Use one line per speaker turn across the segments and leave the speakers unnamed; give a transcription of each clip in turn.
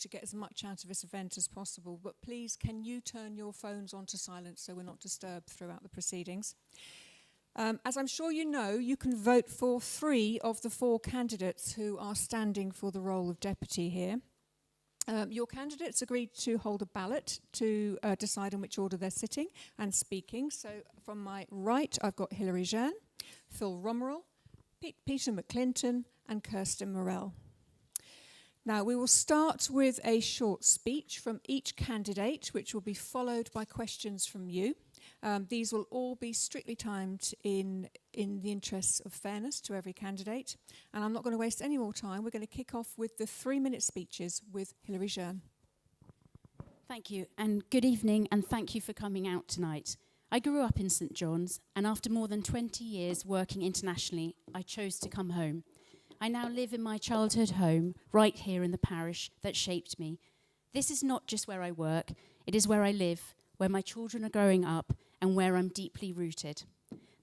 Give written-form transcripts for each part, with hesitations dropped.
to get as much out of this event as possible, but please can you turn your phones onto silent so we're not disturbed throughout the proceedings. As I'm sure you know, you can vote for 3 of the 4 candidates who are standing for the role of deputy here. Your candidates agreed to hold a ballot to decide in which order they're sitting and speaking. So from my right, I've got Hilary Jeanne, Phil Romerell, Peter McClinton, and Kirsten Morell. Now, we will start with a short speech from each candidate, which will be followed by questions from you. These will all be strictly timed in the interests of fairness to every candidate. And I'm not going to waste any more time. We're going to kick off with the 3-minute speeches with Hilary Jeanne.
Thank you, and good evening, and thank you for coming out tonight. I grew up in St John's, and after more than 20 years working internationally, I chose to come home. I now live in my childhood home, right here in the parish that shaped me. This is not just where I work, it is where I live, where my children are growing up, and where I'm deeply rooted.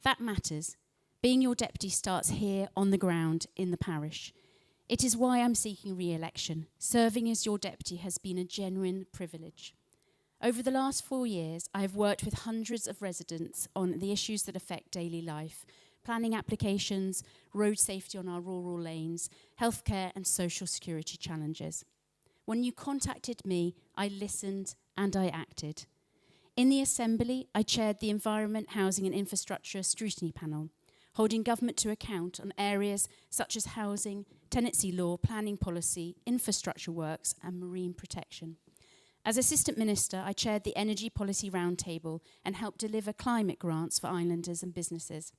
That matters. Being your deputy starts here on the ground in the parish. It is why I'm seeking re-election. Serving as your deputy has been a genuine privilege. Over the last 4 years, I have worked with hundreds of residents on the issues that affect daily life, planning applications, road safety on our rural lanes, healthcare and social security challenges. When you contacted me, I listened and I acted. In the Assembly, I chaired the Environment, Housing and Infrastructure Scrutiny Panel, holding government to account on areas such as housing, tenancy law, planning policy, infrastructure works and marine protection. As Assistant Minister, I chaired the Energy Policy Roundtable and helped deliver climate grants for islanders and businesses.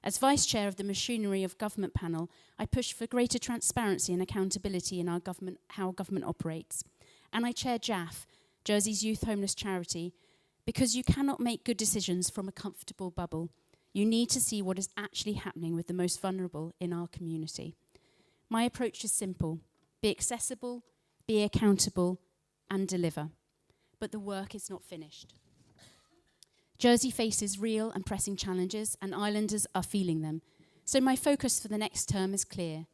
As Vice Chair of the Machinery of Government panel, I pushed for greater transparency and accountability in our government, how government operates. And I chaired JAF, Jersey's youth homeless charity, because you cannot make good decisions from a comfortable bubble. You need to see what is actually happening with the most vulnerable in our community. My approach is simple: be accessible, be accountable, and deliver. But the work is not finished. Jersey faces real and pressing challenges, and islanders are feeling them. So my focus for the next term is clear.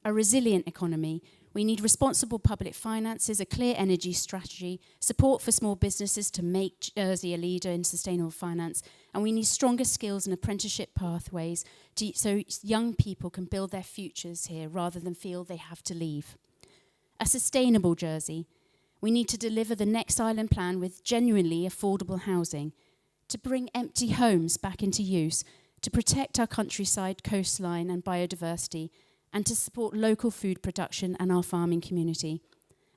A resilient economy. We need responsible public finances, a clear energy strategy, support for small businesses to make Jersey a leader in sustainable finance, and we need stronger skills and apprenticeship pathways so young people can build their futures here rather than feel they have to leave. A sustainable Jersey. We need to deliver the next island plan with genuinely affordable housing, to bring empty homes back into use, to protect our countryside, coastline and biodiversity, and to support local food production and our farming community.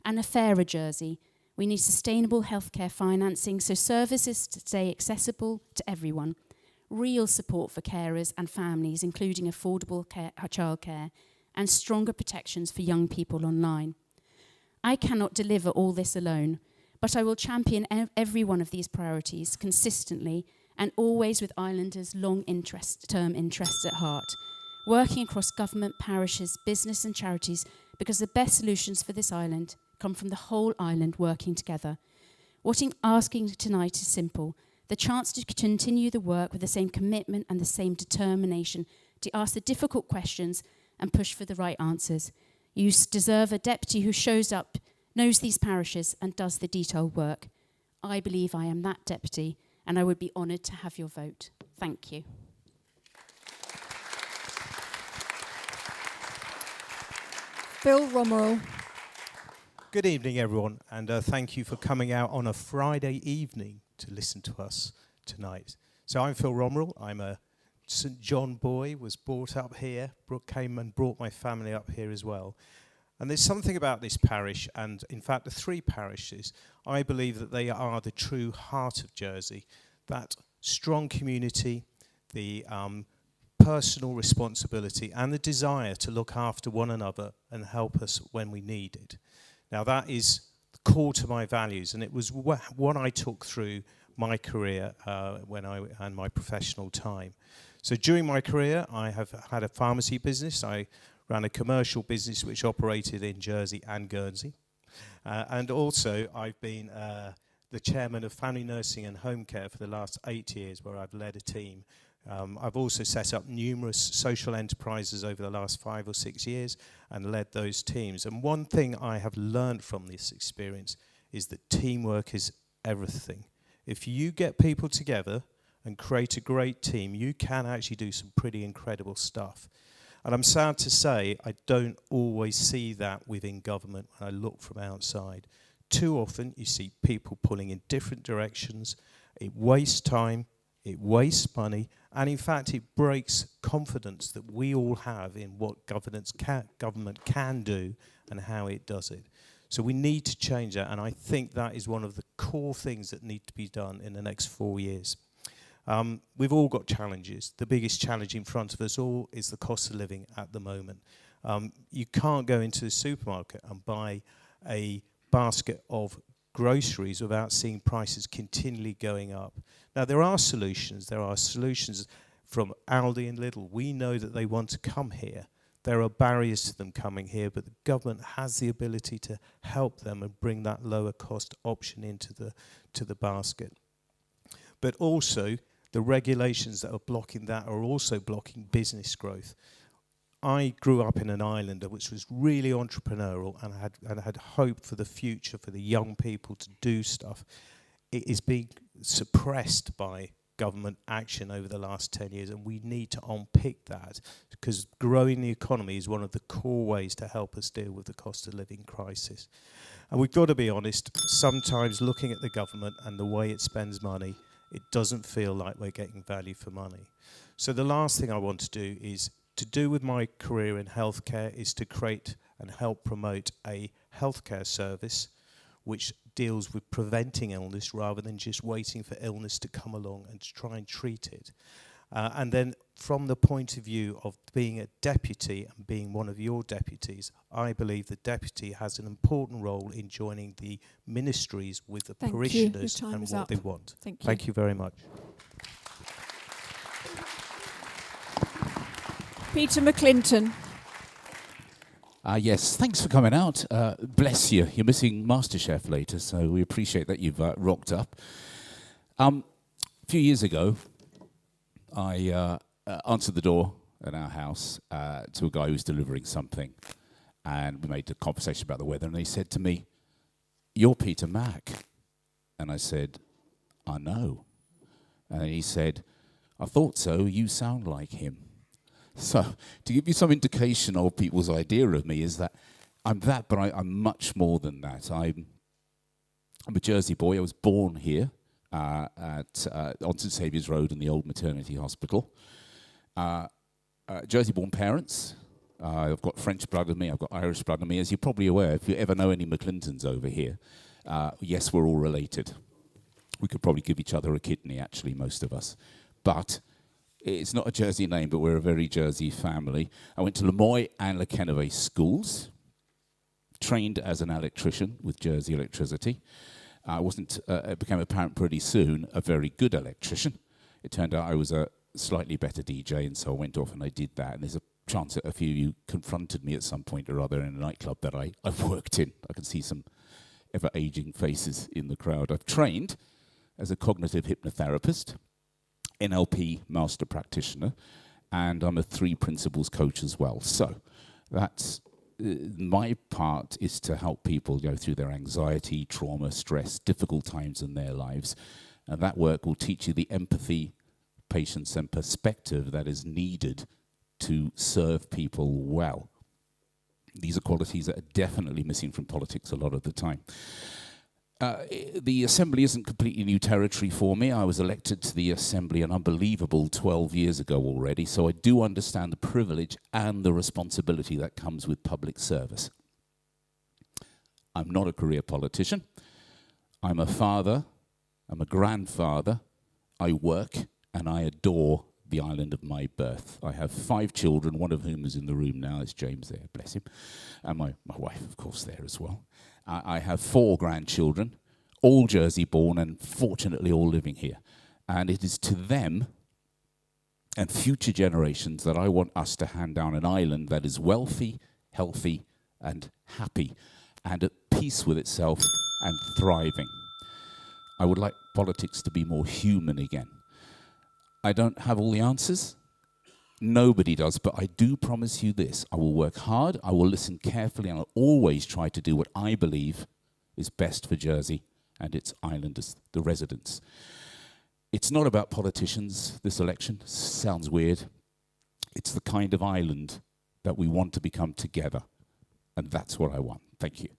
And a fairer Jersey. We need sustainable healthcare financing so services stay accessible to everyone. Real support for carers and families, including affordable childcare, and stronger protections for young people online. I cannot deliver all this alone, but I will champion every one of these priorities consistently and always with islanders' long-term interests at heart, working across government, parishes, business and charities, because the best solutions for this island come from the whole island working together. What I'm asking tonight is simple: the chance to continue the work with the same commitment and the same determination to ask the difficult questions and push for the right answers. You deserve a deputy who shows up, knows these parishes and does the detailed work. I believe I am that deputy, and I would be honoured to have your vote. Thank you.
Phil Romerell.
Good evening, everyone, and thank you for coming out on a Friday evening to listen to us tonight. So I'm Phil Romerell. I'm a St John boy, was brought up here, came and brought my family up here as well. And there's something about this parish, and in fact the 3 parishes, I believe that they are the true heart of Jersey. That strong community, the personal responsibility and the desire to look after one another and help us when we need it. Now that is core to my values, and it was what I took through my career and my professional time. So during my career, I have had a pharmacy business. I ran a commercial business which operated in Jersey and Guernsey. And also I've been the chairman of family nursing and home care for the last 8 years, where I've led a team I've also set up numerous social enterprises over the last 5 or 6 years and led those teams. And one thing I have learned from this experience is that teamwork is everything. If you get people together and create a great team, you can actually do some pretty incredible stuff. And I'm sad to say I don't always see that within government when I look from outside. Too often you see people pulling in different directions. It wastes time, it wastes money, and in fact it breaks confidence that we all have in what government can do and how it does it. So we need to change that, and I think that is one of the core things that need to be done in the next 4 years. We've all got challenges. The biggest challenge in front of us all is the cost of living at the moment. You can't go into the supermarket and buy a basket of groceries without seeing prices continually going up. Now, there are solutions. There are solutions from Aldi and Lidl. We know that they want to come here. There are barriers to them coming here, but the government has the ability to help them and bring that lower cost option into the basket. But also, the regulations that are blocking that are also blocking business growth. I grew up in an island which was really entrepreneurial and had hope for the future, for the young people to do stuff. It is being suppressed by government action over the last 10 years, and we need to unpick that, because growing the economy is one of the core ways to help us deal with the cost of living crisis. And we've got to be honest, sometimes looking at the government and the way it spends money, it doesn't feel like we're getting value for money. So the last thing I want to do is to do with my career in healthcare is to create and help promote a healthcare service which deals with preventing illness rather than just waiting for illness to come along and to try and treat it. And then from the point of view of being a deputy and being one of your deputies, I believe the deputy has an important role in joining the ministries with the parishioners and what they want. Thank you very much.
Peter McClinton.
Yes, thanks for coming out. Bless you. You're missing MasterChef later, so we appreciate that you've rocked up. A few years ago, I answered the door at our house to a guy who was delivering something, and we made a conversation about the weather, and he said to me, "You're Peter Mack." And I said, "I know." And he said, "I thought so, you sound like him." So, to give you some indication of people's idea of me, is that I'm that, but I'm much more than that. I'm a Jersey boy. I was born here on St Saviour's Road in the old maternity hospital. Jersey-born parents. I've got French blood in me. I've got Irish blood in me. As you're probably aware, if you ever know any McClintons over here, yes, we're all related. We could probably give each other a kidney, actually, most of us. But it's not a Jersey name, but we're a very Jersey family. I went to Lemoy and Lekenaway schools, trained as an electrician with Jersey Electricity. It became apparent pretty soon, a very good electrician. It turned out I was a slightly better DJ, and so I went off and I did that. And there's a chance that a few of you confronted me at some point or other in a nightclub that I've worked in. I can see some ever-aging faces in the crowd. I've trained as a cognitive hypnotherapist, NLP master practitioner, and I'm a 3 principles coach as well. So that's my part, is to help people go through their anxiety, trauma, stress, difficult times in their lives. And that work will teach you the empathy, patience, and perspective that is needed to serve people well. These are qualities that are definitely missing from politics a lot of the time. The Assembly isn't completely new territory for me. I was elected to the Assembly an unbelievable 12 years ago already, so I do understand the privilege and the responsibility that comes with public service. I'm not a career politician. I'm a father. I'm a grandfather. I work and I adore the island of my birth. I have 5 children, one of whom is in the room now. It's James there, bless him. And my wife, of course, there as well. I have 4 grandchildren, all Jersey-born and fortunately all living here. And it is to them and future generations that I want us to hand down an island that is wealthy, healthy, and happy, and at peace with itself and thriving. I would like politics to be more human again. I don't have all the answers. Nobody does, but I do promise you this. I will work hard, I will listen carefully, and I'll always try to do what I believe is best for Jersey and its islanders, the residents. It's not about politicians, this election. Sounds weird. It's the kind of island that we want to become together, and that's what I want. Thank you.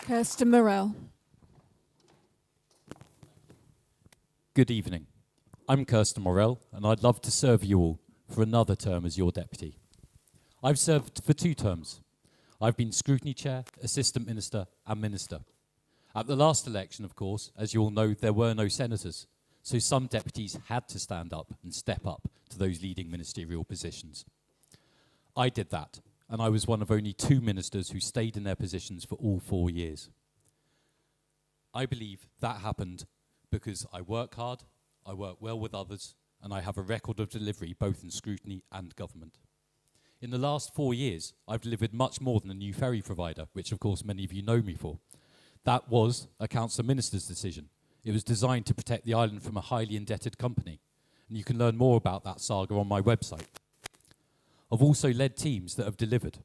Kirsten Morell.
Good evening. I'm Kirsten Morell, and I'd love to serve you all for another term as your deputy. I've served for 2 terms. I've been Scrutiny Chair, Assistant Minister, and Minister. At the last election, of course, as you all know, there were no senators, so some deputies had to stand up and step up to those leading ministerial positions. I did that, and I was one of only 2 ministers who stayed in their positions for all 4 years. I believe that happened because I work hard, I work well with others, and I have a record of delivery both in scrutiny and government. In the last 4 years, I've delivered much more than a new ferry provider, which of course many of you know me for. That was a council minister's decision. It was designed to protect the island from a highly indebted company, and you can learn more about that saga on my website. I've also led teams that have delivered.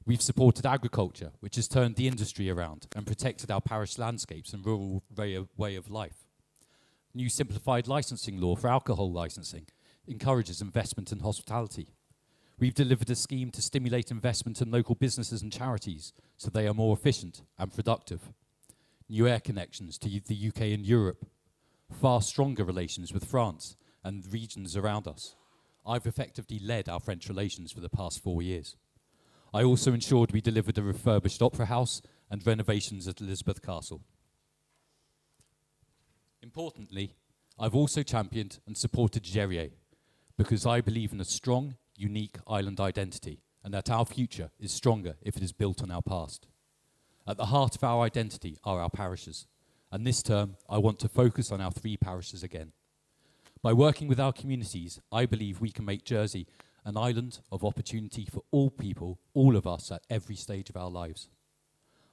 We've supported agriculture, which has turned the industry around and protected our parish landscapes and rural way of life. New simplified licensing law for alcohol licensing encourages investment in hospitality. We've delivered a scheme to stimulate investment in local businesses and charities so they are more efficient and productive. New air connections to the UK and Europe. Far stronger relations with France and regions around us. I've effectively led our French relations for the past 4 years. I also ensured we delivered a refurbished opera house and renovations at Elizabeth Castle. Importantly, I've also championed and supported Gerrier because I believe in a strong, unique island identity and that our future is stronger if it is built on our past. At the heart of our identity are our parishes, and this term I want to focus on our 3 parishes again. By working with our communities, I believe we can make Jersey an island of opportunity for all people, all of us at every stage of our lives.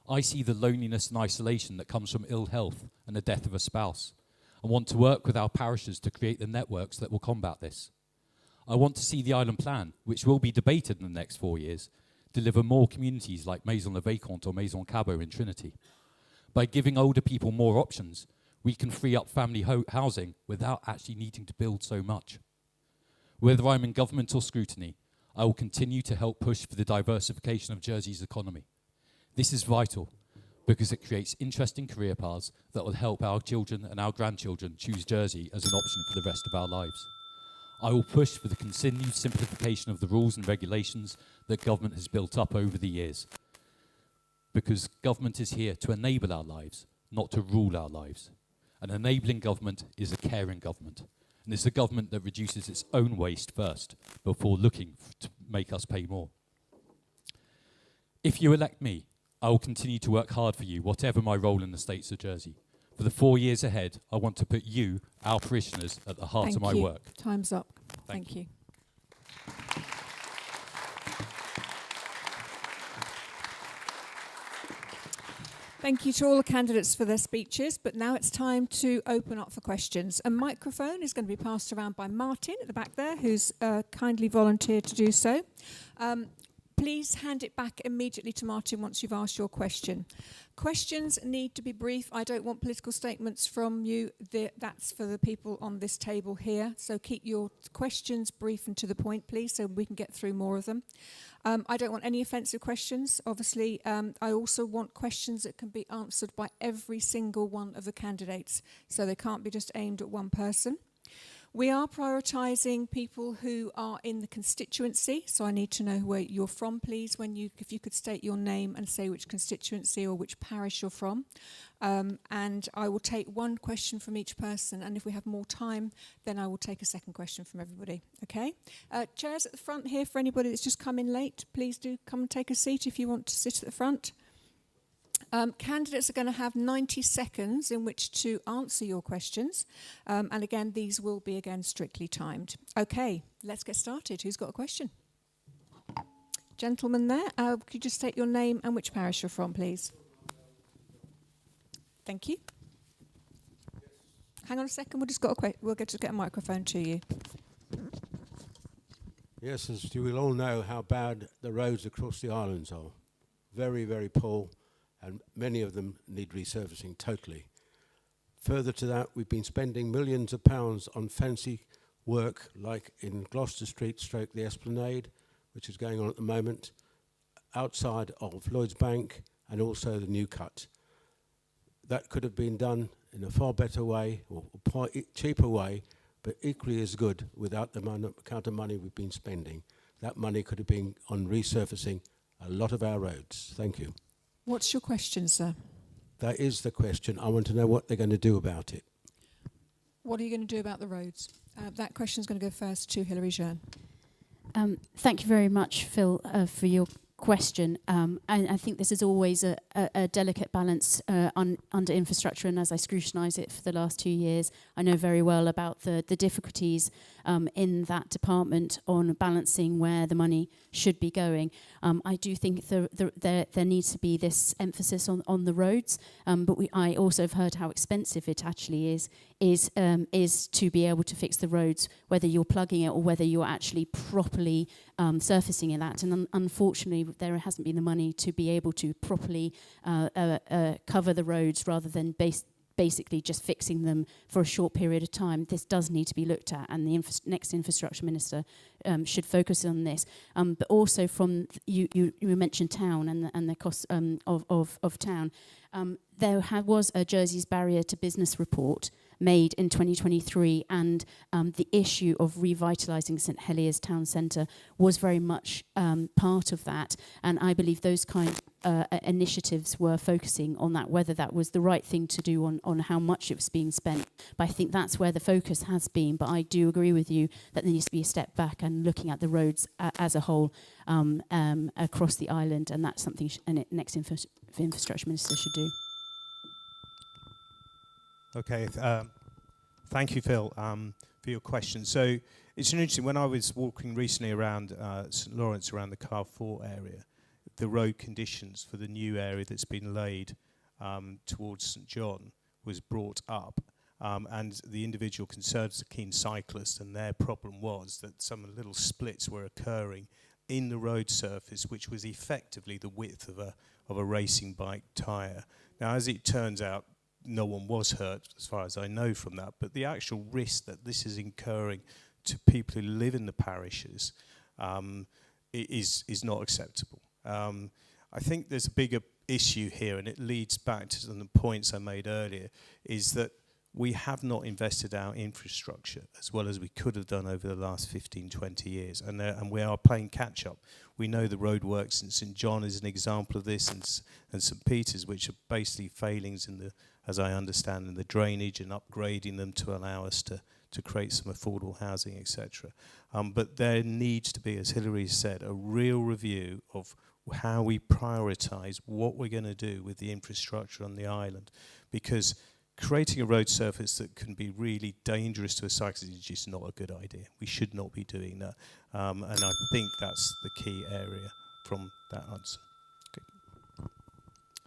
I see the loneliness and isolation that comes from ill health and the death of a spouse, and want to work with our parishes to create the networks that will combat this. I want to see the island plan, which will be debated in the next 4 years, deliver more communities like Maison Le Vacant or Maison Cabot in Trinity. By giving older people more options, we can free up family housing without actually needing to build so much. Whether I'm in government or scrutiny, I will continue to help push for the diversification of Jersey's economy. This is vital because it creates interesting career paths that will help our children and our grandchildren choose Jersey as an option for the rest of our lives. I will push for the continued simplification of the rules and regulations that government has built up over the years. Because government is here to enable our lives, not to rule our lives. An enabling government is a caring government. And it's a government that reduces its own waste first, before looking to make us pay more. If you elect me, I will continue to work hard for you, whatever my role in the States of Jersey. For the 4 years ahead, I want to put you, our parishioners, at the heart of my work.
Time's up. Thank you. Thank you to all the candidates for their speeches, but now it's time to open up for questions. A microphone is going to be passed around by Martin at the back there, who's kindly volunteered to do so. Please hand it back immediately to Martin once you've asked your question. Questions need to be brief. I don't want political statements from you. That's for the people on this table here. So keep your questions brief and to the point, please, so we can get through more of them. I don't want any offensive questions, obviously. I also want questions that can be answered by every single one of the candidates, so they can't be just aimed at one person. We are prioritising people who are in the constituency, so I need to know where you're from, please. If you could state your name and say which constituency or which parish you're from. And I will take one question from each person, and if we have more time, then I will take a second question from everybody. Okay? Chairs at the front here for anybody that's just come in late. Please do come and take a seat if you want to sit at the front. Candidates are going to have 90 seconds in which to answer your questions. And again, these will be, again, strictly timed. Okay, let's get started. Who's got a question? Gentleman there, could you just state your name and which parish you're from, please? Thank you. Hang on a second. We'll get a microphone to you.
Yes, as you will all know how bad the roads across the islands are. Very, very poor, and many of them need resurfacing totally. Further to that, we've been spending millions of pounds on fancy work like in Gloucester Street / the Esplanade, which is going on at the moment, outside of Lloyd's Bank, and also the New Cut. That could have been done in a far better way, or cheaper way, but equally as good without the amount of money we've been spending. That money could have been on resurfacing a lot of our roads. Thank you.
What's your question, sir?
That is the question. I want to know what they're going to do about it.
What are you going to do about the roads? That question is going to go first to Hilary Jean.
Thank you very much, Phil, for your question. And I think this is always a delicate balance under infrastructure, and as I scrutinise it for the last 2 years, I know very well about the difficulties in that department on balancing where the money should be going. I do think there needs to be this emphasis on the roads, but I also have heard how expensive it actually is to be able to fix the roads, whether you're plugging it or whether you're actually properly surfacing in that. And unfortunately, there hasn't been the money to be able to properly cover the roads rather than basically just fixing them for a short period of time. This does need to be looked at, and the next infrastructure minister should focus on this. But also from you mentioned town and the cost of town. There was a Jersey's Barrier to Business report made in 2023, and the issue of revitalising St Heliers town centre was very much part of that. And I believe those kind of initiatives were focusing on that, whether that was the right thing to do on how much it was being spent. But I think that's where the focus has been. But I do agree with you that there needs to be a step back and looking at the roads as a whole across the island, and that's something next infrastructure minister should do.
Okay, thank you, Phil, for your question. So it's interesting, when I was walking recently around St Lawrence, around the Carrefour area, the road conditions for the new area that's been laid towards St John was brought up. And the individual concerned was a keen cyclist, and their problem was that some little splits were occurring in the road surface, which was effectively the width of a racing bike tyre. Now, as it turns out, no one was hurt, as far as I know from that, but the actual risk that this is incurring to people who live in the parishes is not acceptable. I think there's a bigger issue here, and it leads back to the points I made earlier, is that we have not invested our infrastructure as well as we could have done over the last 15, 20 years, and we are playing catch-up. We know the roadworks in St John is an example of this, and St Peter's, which are basically failings in the, as I understand, in the drainage and upgrading them to allow us to create some affordable housing, etc. But there needs to be, as Hilary said, a real review of how we prioritise what we're going to do with the infrastructure on the island, because creating a road surface that can be really dangerous to a cyclist is just not a good idea. We should not be doing that. And I think that's the key area from that answer.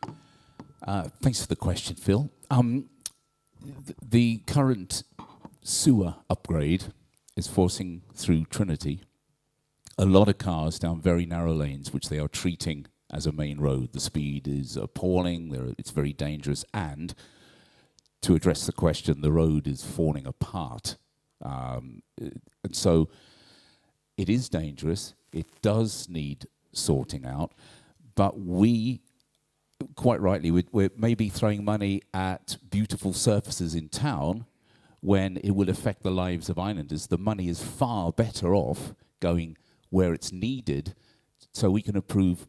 Okay.
Thanks for the question, Phil. The current sewer upgrade is forcing through Trinity a lot of cars down very narrow lanes, which they are treating as a main road. The speed is appalling, it's very dangerous, and to address the question, the road is falling apart. And so it is dangerous, it does need sorting out, but we, quite rightly, we're maybe throwing money at beautiful surfaces in town when it will affect the lives of islanders. The money is far better off going where it's needed so we can improve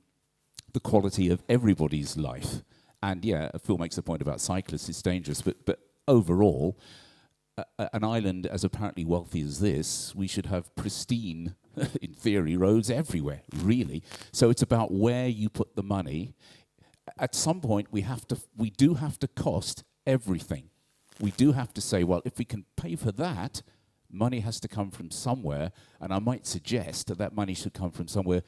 the quality of everybody's life. And yeah, Phil makes a point about cyclists, it's dangerous, but overall, an island as apparently wealthy as this, we should have pristine, in theory, roads everywhere, really. So it's about where you put the money. At some point, we do have to cost everything. We do have to say, well, if we can pay for that, money has to come from somewhere, and I might suggest that money should come from somewhere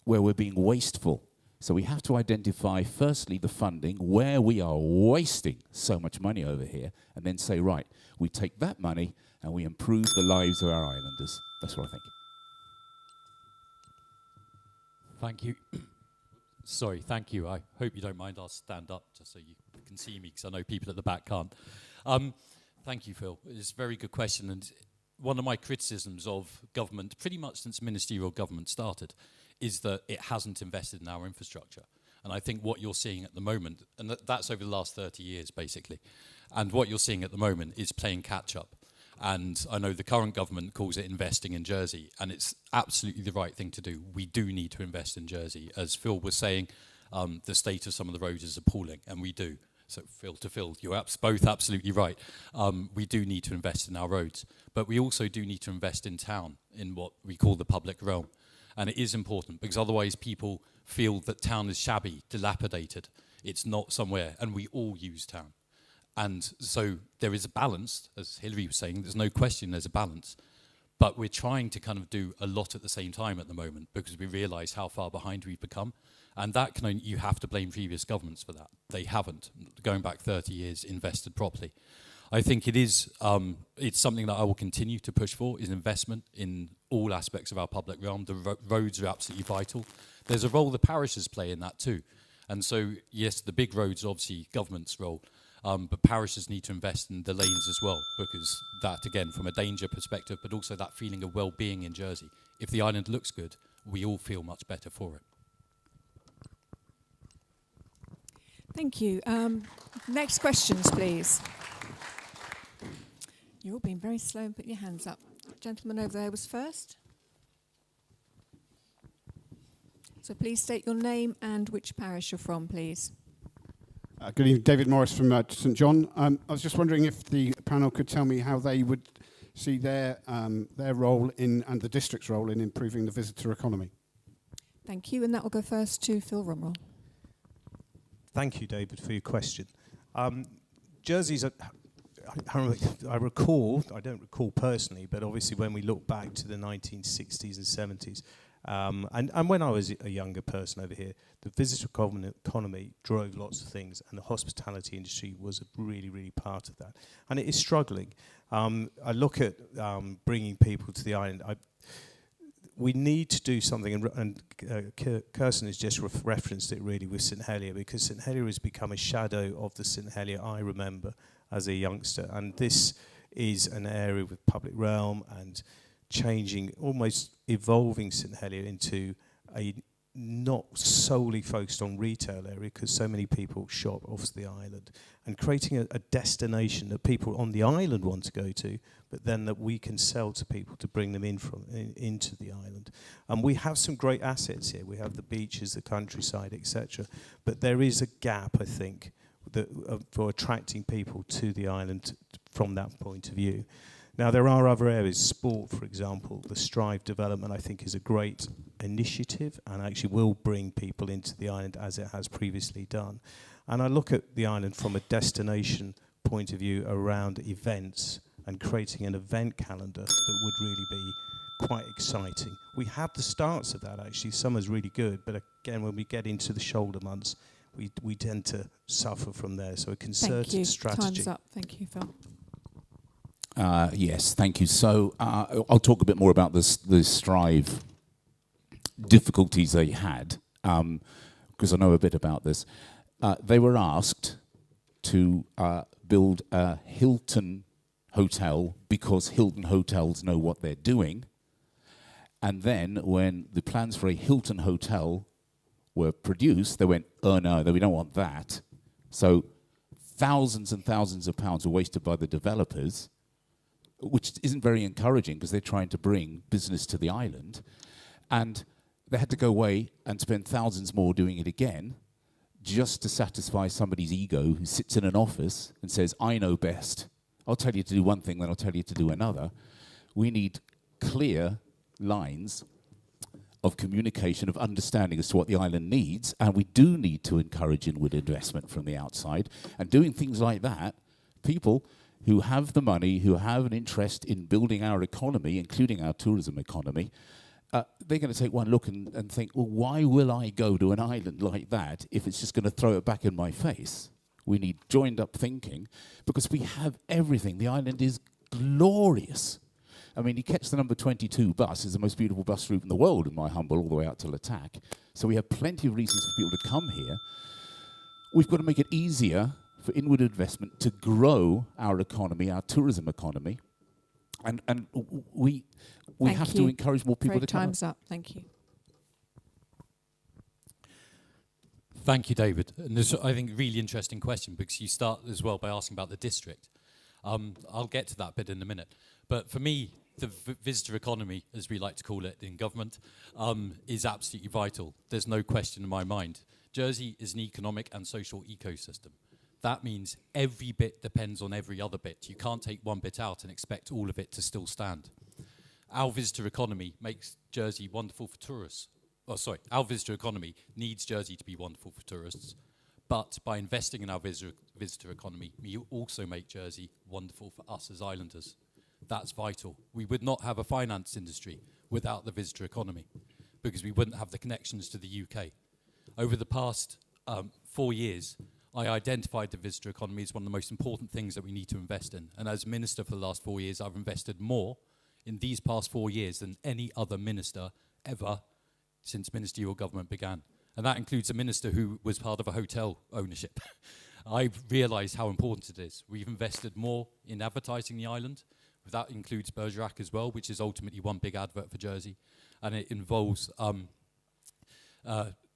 where we're being wasteful. So we have to identify, firstly, the funding, where we are wasting so much money over here, and then say, right, we take that money and we improve the lives of our islanders. That's what I think.
Thank you. Sorry, thank you. I hope you don't mind. I'll stand up just so you can see me, because I know people at the back can't. Thank you, Phil. It's a very good question. And one of my criticisms of government, pretty much since ministerial government started, is that it hasn't invested in our infrastructure. And I think what you're seeing at the moment, and that's over the last 30 years, basically, and what you're seeing at the moment is playing catch-up. And I know the current government calls it investing in Jersey, and it's absolutely the right thing to do. We do need to invest in Jersey. As Phil was saying, the state of some of the roads is appalling, and we do. So Phil, you're both absolutely right. We do need to invest in our roads, but we also do need to invest in town, in what we call the public realm. And it is important, because otherwise people feel that town is shabby, dilapidated. It's not somewhere, and we all use town. And so there is a balance, as Hilary was saying, there's no question there's a balance. But we're trying to kind of do a lot at the same time at the moment, because we realise how far behind we've become. And that can only, you have to blame previous governments for that. They haven't, going back 30 years, invested properly. I think it is, it's something that I will continue to push for, is investment in all aspects of our public realm. The roads are absolutely vital. There's a role the parishes play in that too. And so, yes, the big roads are obviously government's role, but parishes need to invest in the lanes as well, because that, again, from a danger perspective, but also that feeling of well-being in Jersey. If the island looks good, we all feel much better for it.
Thank you. Next questions, please. You're all being very slow and putting your hands up. Gentleman over there was first. So please state your name and which parish you're from, please.
Good evening, David Morris from St John. I was just wondering if the panel could tell me how they would see their role in, and the district's role in, improving the visitor economy.
Thank you, and that will go first to Phil Rumrell.
Thank you, David, for your question. Jersey's I recall, I don't recall personally, but obviously when we look back to the 1960s and 70s, and when I was a younger person over here, the visitor economy drove lots of things, and the hospitality industry was a really, really part of that. And it is struggling. I look at bringing people to the island. We need to do something, and Kirsten has just referenced it really with St Helier, because St Helier has become a shadow of the St Helier I remember as a youngster, and this is an area with public realm and changing, almost evolving St Helier into a not solely focused on retail area, because so many people shop off the island, and creating a destination that people on the island want to go to, but then that we can sell to people to bring them into the island. And we have some great assets here. We have the beaches, the countryside, etc. But there is a gap, I think, that, for attracting people to the island from that point of view. Now, there are other areas, sport, for example. The Strive development, I think, is a great initiative and actually will bring people into the island as it has previously done. And I look at the island from a destination point of view around events and creating an event calendar that would really be quite exciting. We have the starts of that, actually. Summer's really good, but again, when we get into the shoulder months, we tend to suffer from there. So a concerted strategy.
Time's up. Thank you, Phil.
Yes, thank you. So I'll talk a bit more about the Strive difficulties they had, because I know a bit about this. They were asked to build a Hilton hotel because Hilton hotels know what they're doing. And then when the plans for a Hilton hotel were produced, they went, oh no, we don't want that. So thousands and thousands of pounds were wasted by the developers, which isn't very encouraging because they're trying to bring business to the island. And they had to go away and spend thousands more doing it again just to satisfy somebody's ego who sits in an office and says, I know best. I'll tell you to do one thing, then I'll tell you to do another. We need clear lines of communication, of understanding as to what the island needs, and we do need to encourage inward investment from the outside. And doing things like that, people who have the money, who have an interest in building our economy, including our tourism economy, they're going to take one look and think, well, why will I go to an island like that if it's just going to throw it back in my face? We need joined up thinking, because we have everything. The island is glorious. I mean, you catch the number 22 bus. It's the most beautiful bus route in the world, in my humble, all the way out to Latak. So we have plenty of reasons for people to come here. We've got to make it easier for inward investment to grow our economy, our tourism economy. And we have to encourage more people to come.
Time's up. Thank you.
Thank you, David. And this, I think, a really interesting question, because you start as well by asking about the district. I'll get to that bit in a minute. But for me, the visitor economy, as we like to call it in government, is absolutely vital. There's no question in my mind. Jersey is an economic and social ecosystem. That means every bit depends on every other bit. You can't take one bit out and expect all of it to still stand. Our visitor economy makes Jersey wonderful for tourists. Our visitor economy needs Jersey to be wonderful for tourists. But by investing in our visitor economy, we also make Jersey wonderful for us as islanders. That's vital. We would not have a finance industry without the visitor economy, because we wouldn't have the connections to the UK. Over the past 4 years, I identified the visitor economy as one of the most important things that we need to invest in. And as Minister for the last 4 years, I've invested more in these past 4 years than any other minister ever since ministerial government began. And that includes a minister who was part of a hotel ownership. I've realised how important it is. We've invested more in advertising the island. That includes Bergerac as well, which is ultimately one big advert for Jersey. And it involves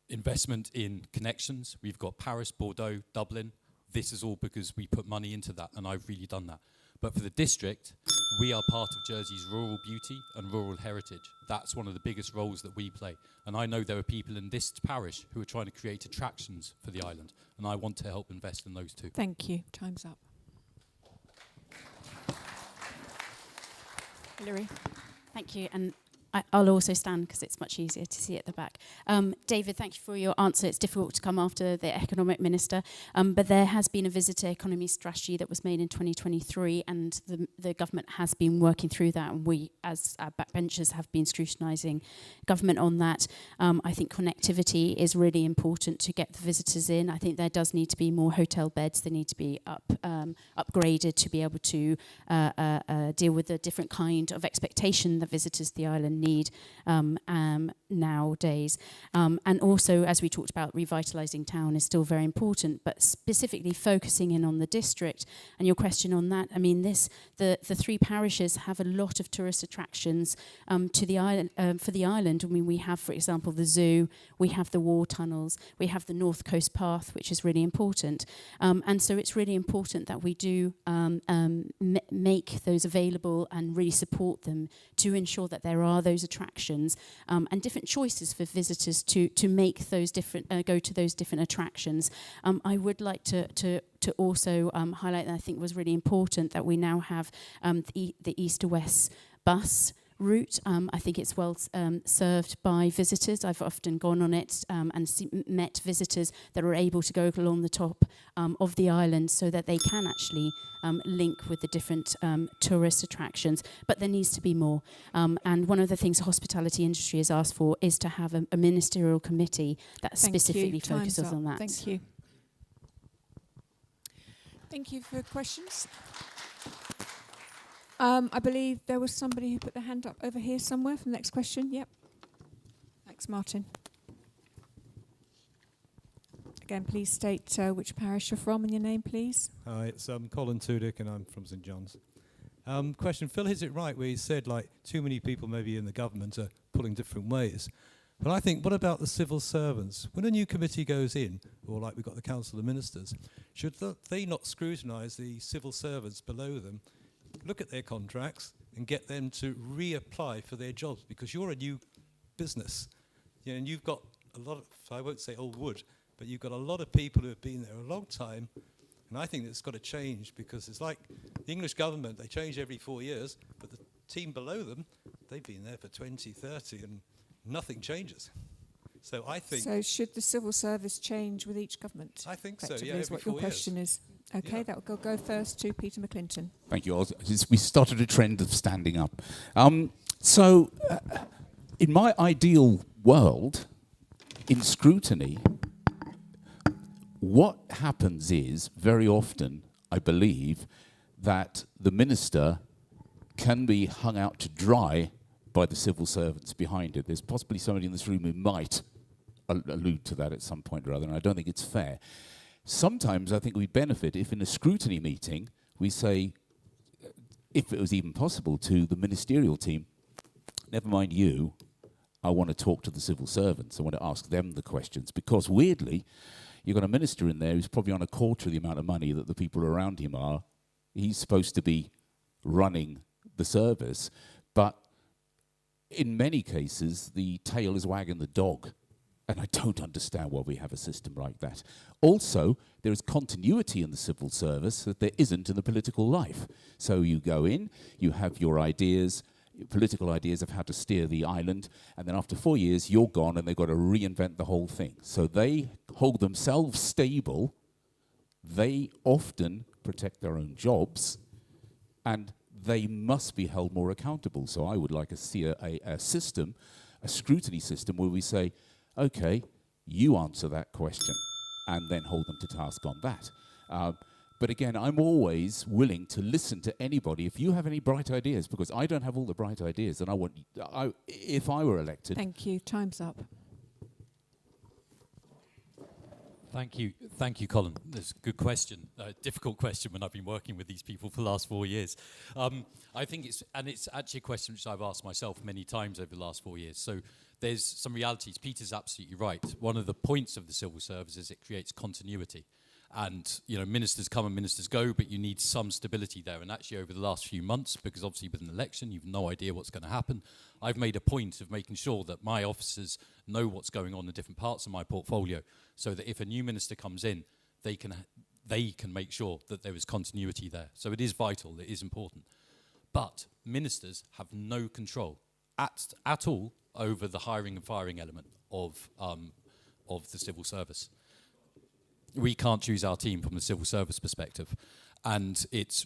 investment in connections. We've got Paris, Bordeaux, Dublin. This is all because we put money into that, and I've really done that. But for the district, we are part of Jersey's rural beauty and rural heritage. That's one of the biggest roles that we play. And I know there are people in this parish who are trying to create attractions for the island, and I want to help invest in those too.
Thank you. Time's up. Hilary.
Thank you. And I'll also stand because it's much easier to see at the back. David, thank you for your answer. It's difficult to come after the Economic Minister, but there has been a visitor economy strategy that was made in 2023, and the government has been working through that, and we, as backbenchers, have been scrutinising government on that. I think connectivity is really important to get the visitors in. I think there does need to be more hotel beds. They need to be upgraded to be able to deal with the different kind of expectation that visitors to the island need nowadays. And also, as we talked about, revitalising town is still very important, but specifically focusing in on the district and your question on that, I mean, the three parishes have a lot of tourist attractions to the island, for the island. I mean, we have, for example, the zoo, we have the war tunnels, we have the North Coast Path, which is really important. And so it's really important that we do make those available and really support them to ensure that there are those attractions and different choices for visitors to make those different go to those different attractions. I would like to also highlight that I think was really important that we now have the east to west bus route. I think it's well served by visitors. I've often gone on it and met visitors that are able to go along the top of the island so that they can actually link with the different tourist attractions. But there needs to be more. And one of the things the hospitality industry has asked for is to have a ministerial committee that specifically focuses on that.
Thank you. Thank you for questions. I believe there was somebody who put their hand up over here somewhere for the next question. Yep. Thanks, Martin. Again, please state which parish you're from and your name, please.
Hi, it's Colin Tudyk and I'm from St John's. Question, Phil hit it right where he said like too many people maybe in the government are pulling different ways. But I think, what about the civil servants? When a new committee goes in, or like we've got the Council of Ministers, should they not scrutinise the civil servants below them, look at their contracts and get them to reapply for their jobs? Because you're a new business, you know, and you've got a lot of, I won't say old wood, but you've got a lot of people who have been there a long time, and I think it's got to change, because it's like the English government, they change every 4 years, but the team below them, they've been there for 20, 30, and nothing changes. So I think... So
should the civil service change with each government?
I think so, yeah,
is what your question is. Okay,
yeah.
that will go first to Peter McClinton.
Thank you. We started a trend of standing up. In my ideal world, in scrutiny, what happens is, very often, I believe, that the minister can be hung out to dry by the civil servants behind it. There's possibly somebody in this room who might allude to that at some point or other, and I don't think it's fair. Sometimes I think we benefit if in a scrutiny meeting we say, if it was even possible, to the ministerial team, never mind you, I want to talk to the civil servants. I want to ask them the questions. Because weirdly, you've got a minister in there who's probably on a quarter of the amount of money that the people around him are. He's supposed to be running the service, but in many cases, the tail is wagging the dog. And I don't understand why we have a system like that. Also, there is continuity in the civil service that there isn't in the political life. So you go in, you have your ideas, political ideas of how to steer the island, and then after 4 years, you're gone and they've got to reinvent the whole thing. So they hold themselves stable. They often protect their own jobs, and they must be held more accountable. So I would like to see a system, a scrutiny system, where we say, okay, you answer that question, and then hold them to task on that. But again, I'm always willing to listen to anybody. If you have any bright ideas, because I don't have all the bright ideas, and if I were elected...
Thank you. Time's up.
Thank you, Colin. That's a good question. Difficult question when I've been working with these people for the last 4 years. I think it's actually a question which I've asked myself many times over the last 4 years. So there's some realities. Peter's absolutely right. One of the points of the civil service is it creates continuity. And, ministers come and ministers go, but you need some stability there. And actually over the last few months, because obviously with an election, you've no idea what's going to happen, I've made a point of making sure that my officers know what's going on in different parts of my portfolio, so that if a new minister comes in, they can make sure that there is continuity there. So it is vital, it is important. But ministers have no control at all over the hiring and firing element of the civil service. We can't choose our team from the civil service perspective, and it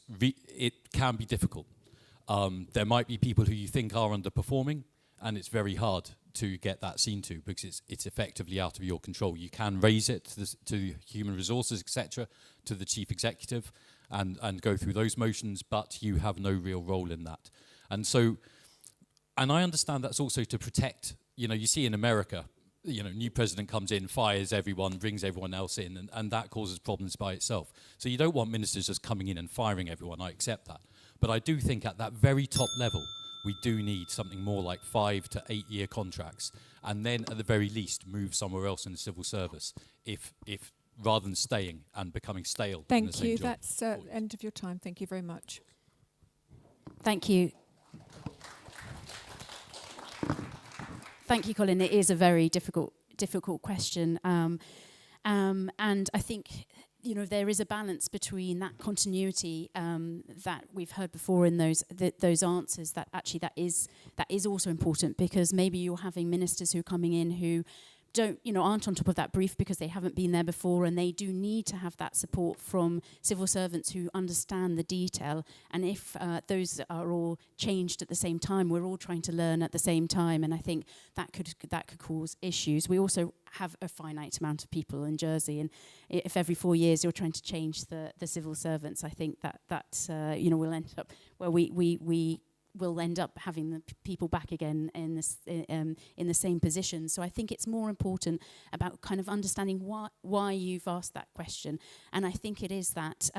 can be difficult. There might be people who you think are underperforming, and it's very hard to get that seen to, because it's effectively out of your control. You can raise it to human resources, etc., to the chief executive, and go through those motions, but you have no real role in that. And I understand that's also to protect, you see in America, new president comes in, fires everyone, brings everyone else in, and that causes problems by itself. So you don't want ministers just coming in and firing everyone, I accept that. But I do think at that very top level, we do need something more like 5 to 8 year contracts, and then at the very least move somewhere else in the civil service, if rather than staying and becoming stale.
Thank you. That's end of your time. Thank you very much.
Thank you. Thank you, Colin. It is a very difficult question, and I think there is a balance between that continuity that we've heard before in those answers. That actually that is also important, because maybe you're having ministers who are coming in who aren't on top of that brief because they haven't been there before, and they do need to have that support from civil servants who understand the detail. And if those are all changed at the same time, we're all trying to learn at the same time, and I think that could cause issues. We also have a finite amount of people in Jersey, and if every 4 years you're trying to change the civil servants, I think that we'll end up where we will end up having the people back again in the same position. So I think it's more important about kind of understanding why you've asked that question. And I think it is that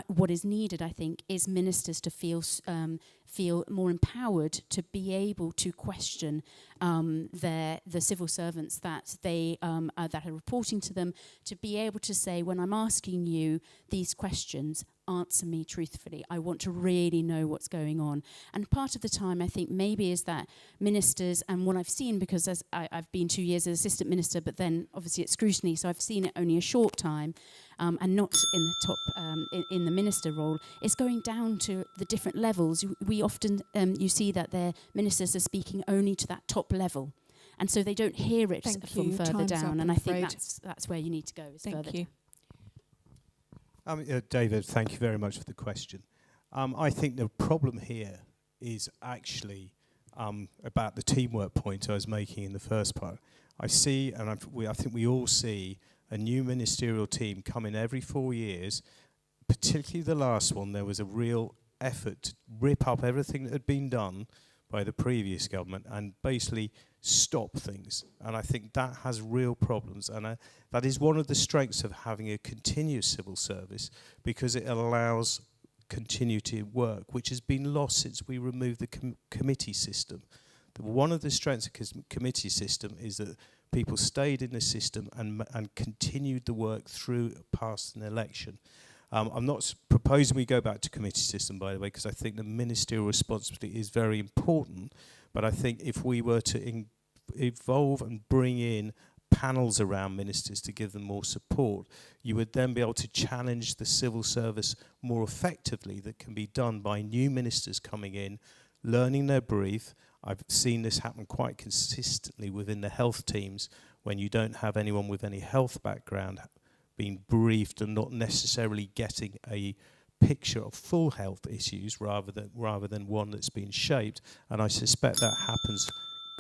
what is needed, I think, is ministers to feel more empowered to be able to question the civil servants that that are reporting to them, to be able to say, when I'm asking you these questions, answer me truthfully. I want to really know what's going on. And part of the time, I think, maybe is that ministers, and what I've seen, because as I've been 2 years as assistant minister, but then obviously at scrutiny, so I've seen it only a short time, and not in the top, in the minister role, is going down to the different levels. We often, you see that their ministers are speaking only to that top level. And so they don't hear it from further down. And I think that's where you need to go, is further down.
David, thank you very much for the question. I think the problem here is actually about the teamwork point I was making in the first part. I see, and I think we all see, a new ministerial team come in every 4 years. Particularly the last one, there was a real effort to rip up everything that had been done by the previous government and basically stop things. And I think that has real problems. And that is one of the strengths of having a continuous civil service, because it allows continuity of work, which has been lost since we removed the committee system. One of the strengths of committee system is that people stayed in the system and continued the work through past an election. I'm not proposing we go back to committee system, by the way, because I think the ministerial responsibility is very important. But I think if we were to evolve and bring in panels around ministers to give them more support, you would then be able to challenge the civil service more effectively. That can be done by new ministers coming in, learning their brief. I've seen this happen quite consistently within the health teams, when you don't have anyone with any health background being briefed and not necessarily getting a picture of full health issues rather than one that's been shaped. And I suspect that happens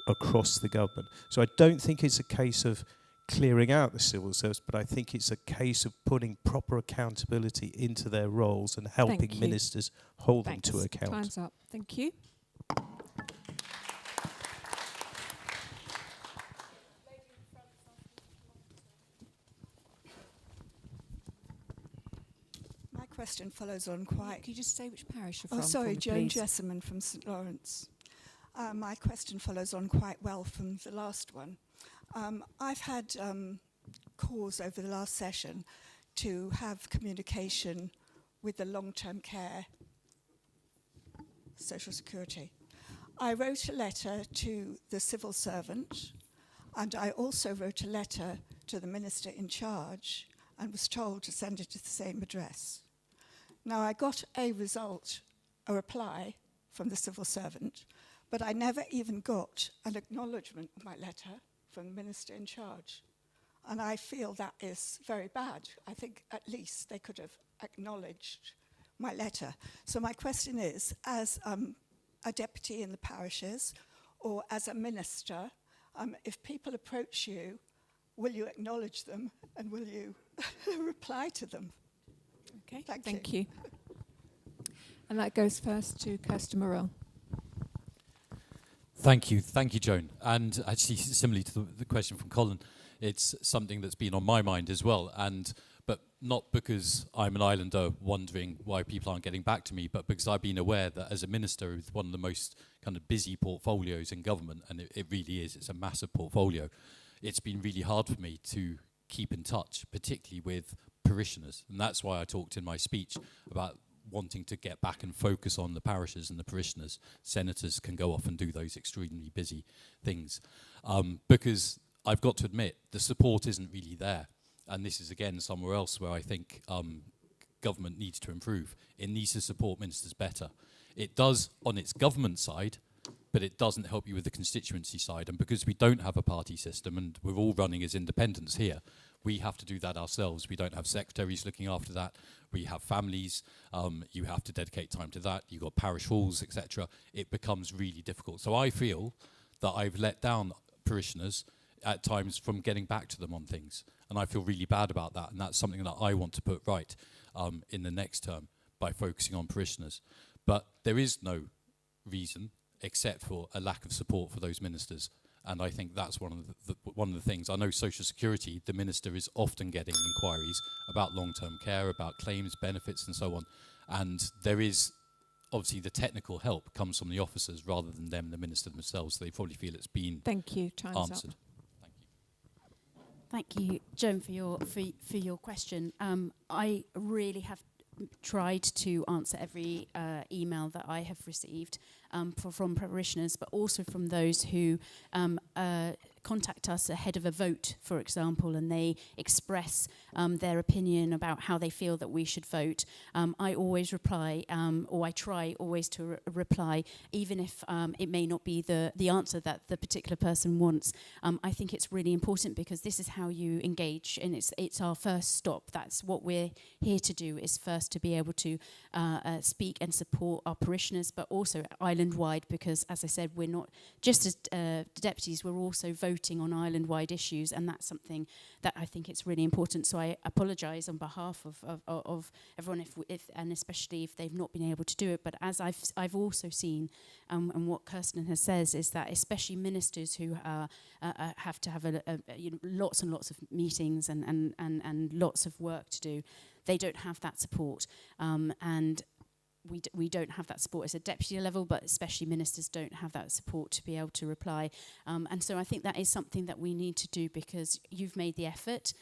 across the government. So I don't think it's a case of clearing out the civil service, but I think it's a case of putting proper accountability into their roles and helping ministers hold them to account.
Time's up. Thank you.
My question follows on quite...
Can you just say which parish you're from?
Oh, sorry,
for
Joan
me, please?
Jessamine from St Lawrence. My question follows on quite well from the last one. I've had calls over the last session to have communication with the long-term care social security. I wrote a letter to the civil servant, and I also wrote a letter to the minister in charge and was told to send it to the same address. Now, I got a reply from the civil servant, but I never even got an acknowledgement of my letter from the minister in charge. And I feel that is very bad. I think at least they could have acknowledged my letter. So my question is, as a deputy in the parishes or as a minister, if people approach you, will you acknowledge them and will you reply to them?
Okay,
Thank
you. And that goes first to Kirsten Morell.
Thank you, Joan. And actually, similarly to the question from Colin, it's something that's been on my mind as well. But not because I'm an islander wondering why people aren't getting back to me, but because I've been aware that as a minister with one of the most kind of busy portfolios in government, and it really is, it's a massive portfolio, it's been really hard for me to keep in touch, particularly with parishioners. And that's why I talked in my speech about wanting to get back and focus on the parishes and the parishioners. Senators can go off and do those extremely busy things. Because I've got to admit, the support isn't really there. And this is, again, somewhere else where I think government needs to improve. It needs to support ministers better. It does on its government side, but it doesn't help you with the constituency side. And because we don't have a party system and we're all running as independents here, we have to do that ourselves. We don't have secretaries looking after that. We have families. You have to dedicate time to that. You've got parish halls, etc. It becomes really difficult. So I feel that I've let down parishioners at times from getting back to them on things. And I feel really bad about that. And that's something that I want to put right in the next term by focusing on parishioners. But there is no reason except for a lack of support for those ministers. And I think that's one of the things. I know Social Security, the minister is often getting inquiries about long-term care, about claims, benefits, and so on. And there is, obviously, the technical help comes from the officers rather than them, the minister themselves. So they probably feel it's been answered.
Thank you, Joan, for your question. I really have tried to answer every email that I have received from parishioners, but also from those who contact us ahead of a vote, for example, and they express their opinion about how they feel that we should vote, I always reply, or I try always to reply, even if it may not be the answer that the particular person wants. I think it's really important because this is how you engage, and it's our first stop. That's what we're here to do, is first to be able to speak and support our parishioners, but also island-wide, because, as I said, we're not just as deputies, we're also voting on island-wide issues, and that's something that I think it's really important. So I apologise on behalf of everyone, if and especially if they've not been able to do it. But as I've also seen, and what Kirsten has says, is that especially ministers who have to have lots and lots of meetings and lots of work to do, they don't have that support, and we don't have that support as a deputy level, but especially ministers don't have that support to be able to reply. And so I think that is something that we need to do, because you've made the effort,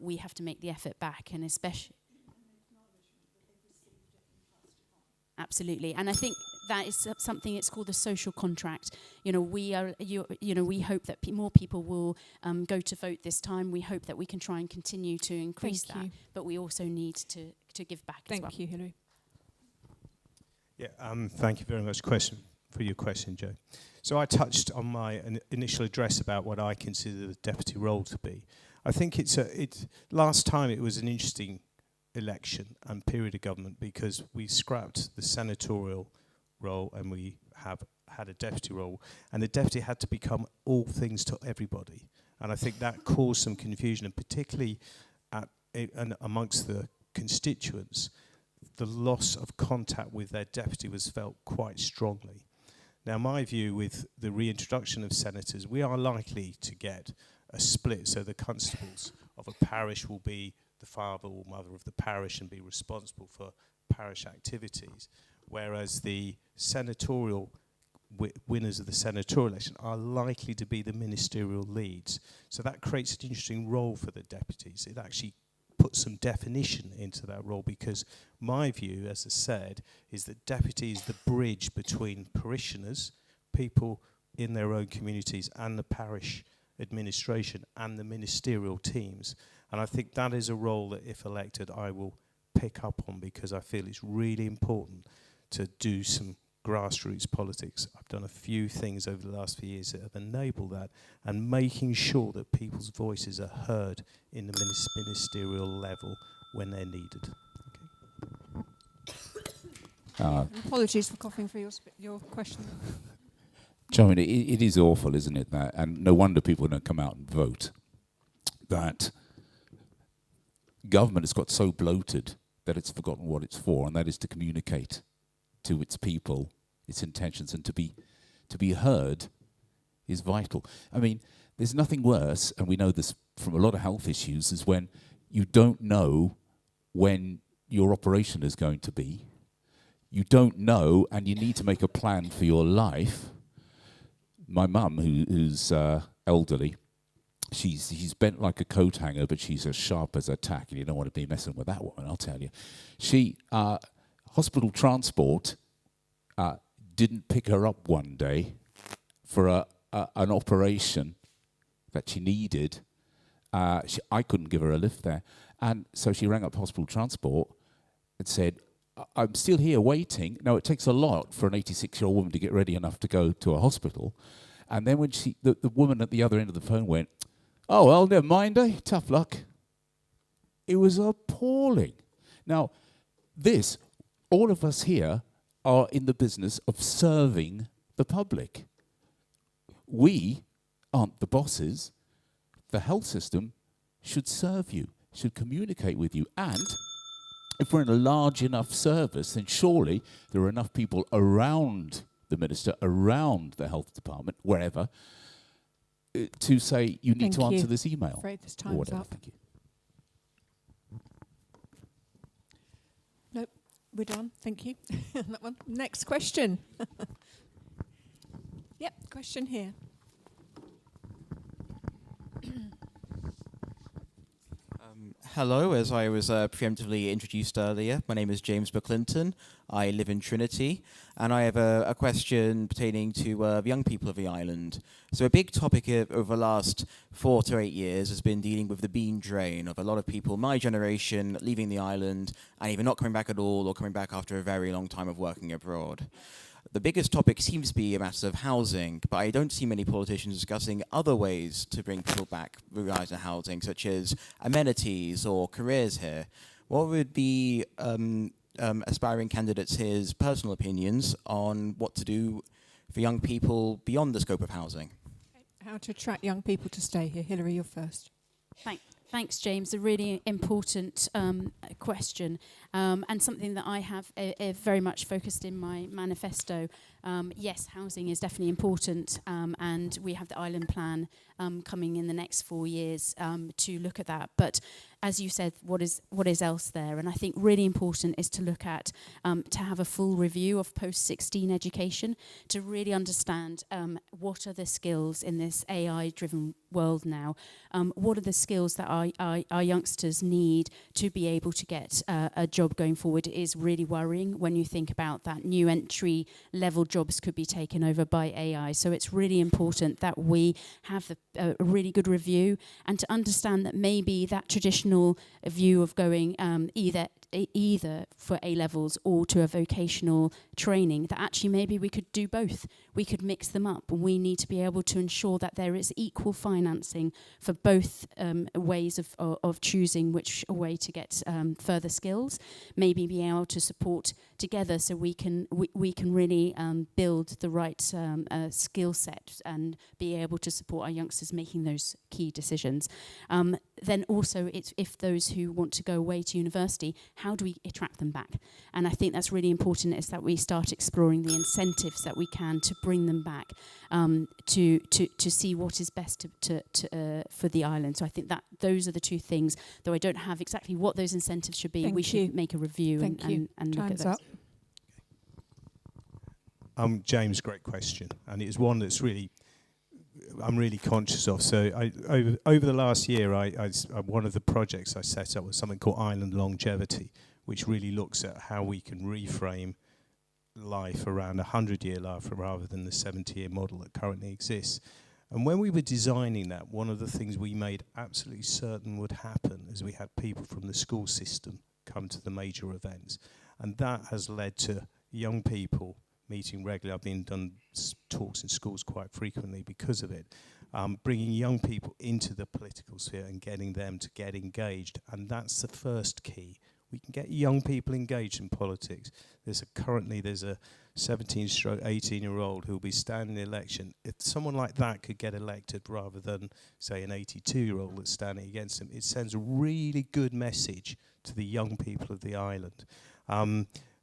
we have to make the effort back, and especially... Absolutely, and I think that is something. It's called the social contract. We hope that more people will go to vote this time. We hope that we can try and continue to increase that, but we also need to give back as well.
Thank you, Hilary.
Yeah, thank you very much for your question, Joe. So I touched on my initial address about what I consider the deputy role to be. I think last time it was an interesting election and period of government, because we scrapped the senatorial role and we have had a deputy role, and the deputy had to become all things to everybody. And I think that caused some confusion, and particularly amongst the constituents, the loss of contact with their deputy was felt quite strongly. Now, my view with the reintroduction of senators, we are likely to get a split, so the constables of a parish will be the father or mother of the parish and be responsible for parish activities, whereas the senatorial winners of the senatorial election are likely to be the ministerial leads. So that creates an interesting role for the deputies. It actually puts some definition into that role, because my view, as I said, is that deputy is the bridge between parishioners, people in their own communities, and the parish administration and the ministerial teams. And I think that is a role that, if elected, I will pick up on, because I feel it's really important to do some grassroots politics. I've done a few things over the last few years that have enabled that, and making sure that people's voices are heard in the ministerial level when they're needed.
Apologies for coughing for your question.
Joe, it is awful, isn't it? That, and no wonder people don't come out and vote. That government has got so bloated that it's forgotten what it's for, and that is to communicate to its people its intentions, and to be heard is vital. I mean, there's nothing worse, and we know this from a lot of health issues, is when you don't know when your operation is going to be. You don't know, and you need to make a plan for your life. My mum, who's elderly, she's bent like a coat hanger, but she's as sharp as a tack, and you don't want to be messing with that woman, I'll tell you. She, hospital transport didn't pick her up one day for an operation that she needed. I couldn't give her a lift there. And so she rang up hospital transport and said, I'm still here waiting. Now, it takes a lot for an 86-year-old woman to get ready enough to go to a hospital. And then when the woman at the other end of the phone went, oh, well, never mind, tough luck. It was appalling. Now, all of us here are in the business of serving the public. We aren't the bosses. The health system should serve you, should communicate with you. And if we're in a large enough service, then surely there are enough people around the minister, around the health department, wherever, to say you need to answer this email.
I'm afraid this time's up.
Thank you.
Nope, we're done. Thank you. That one. Next question. Yep, question here.
Hello, as I was preemptively introduced earlier, my name is James McClinton. I live in Trinity, and I have a question pertaining to the young people of the island. So a big topic over the last 4 to 8 years has been dealing with the bean drain of a lot of people my generation leaving the island and either not coming back at all or coming back after a very long time of working abroad. The biggest topic seems to be a matter of housing, but I don't see many politicians discussing other ways to bring people back regarding housing, such as amenities or careers here. What would be aspiring candidates here's personal opinions on what to do for young people beyond the scope of housing?
How to attract young people to stay here. Hilary, you're first.
Thanks, James. A really important question, and something that I have very much focused in my manifesto. Yes, housing is definitely important, and we have the island plan coming in the next 4 years to look at that. But as you said, what is else there? And I think really important is to look at to have a full review of post-16 education to really understand what are the skills in this AI-driven world now. What are the skills that our youngsters need to be able to get a job going forward? It is really worrying when you think about that new entry-level jobs could be taken over by AI. So it's really important that we have a really good review and to understand that maybe that traditional view of going either for A-levels or to a vocational training, that actually maybe we could do both. We could mix them up. We need to be able to ensure that there is equal financing for both ways of choosing which way to get further skills, maybe be able to support together so we can really build the right skill set and be able to support our youngsters making those key decisions. Then also, it's if those who want to go away to university, how do we attract them back? And I think that's really important, is that we start exploring the incentives that we can to bring them back, to see what is best for the island. So I think that those are the two things, though I don't have exactly what those incentives should be. We should make a review and look at those.
James, great question, and it's one that's I'm really conscious of. So over the last year, one of the projects I set up was something called Island Longevity, which really looks at how we can reframe life around 100-year life rather than the 70-year model that currently exists. And when we were designing that, one of the things we made absolutely certain would happen is we had people from the school system come to the major events. And that has led to young people meeting regularly. I've been done talks in schools quite frequently because of it. Bringing young people into the political sphere and getting them to get engaged. And that's the first key. We can get young people engaged in politics. There's a 17-18-year-old who will be standing in the election. If someone like that could get elected rather than, say, an 82-year-old that's standing against him, it sends a really good message to the young people of the island.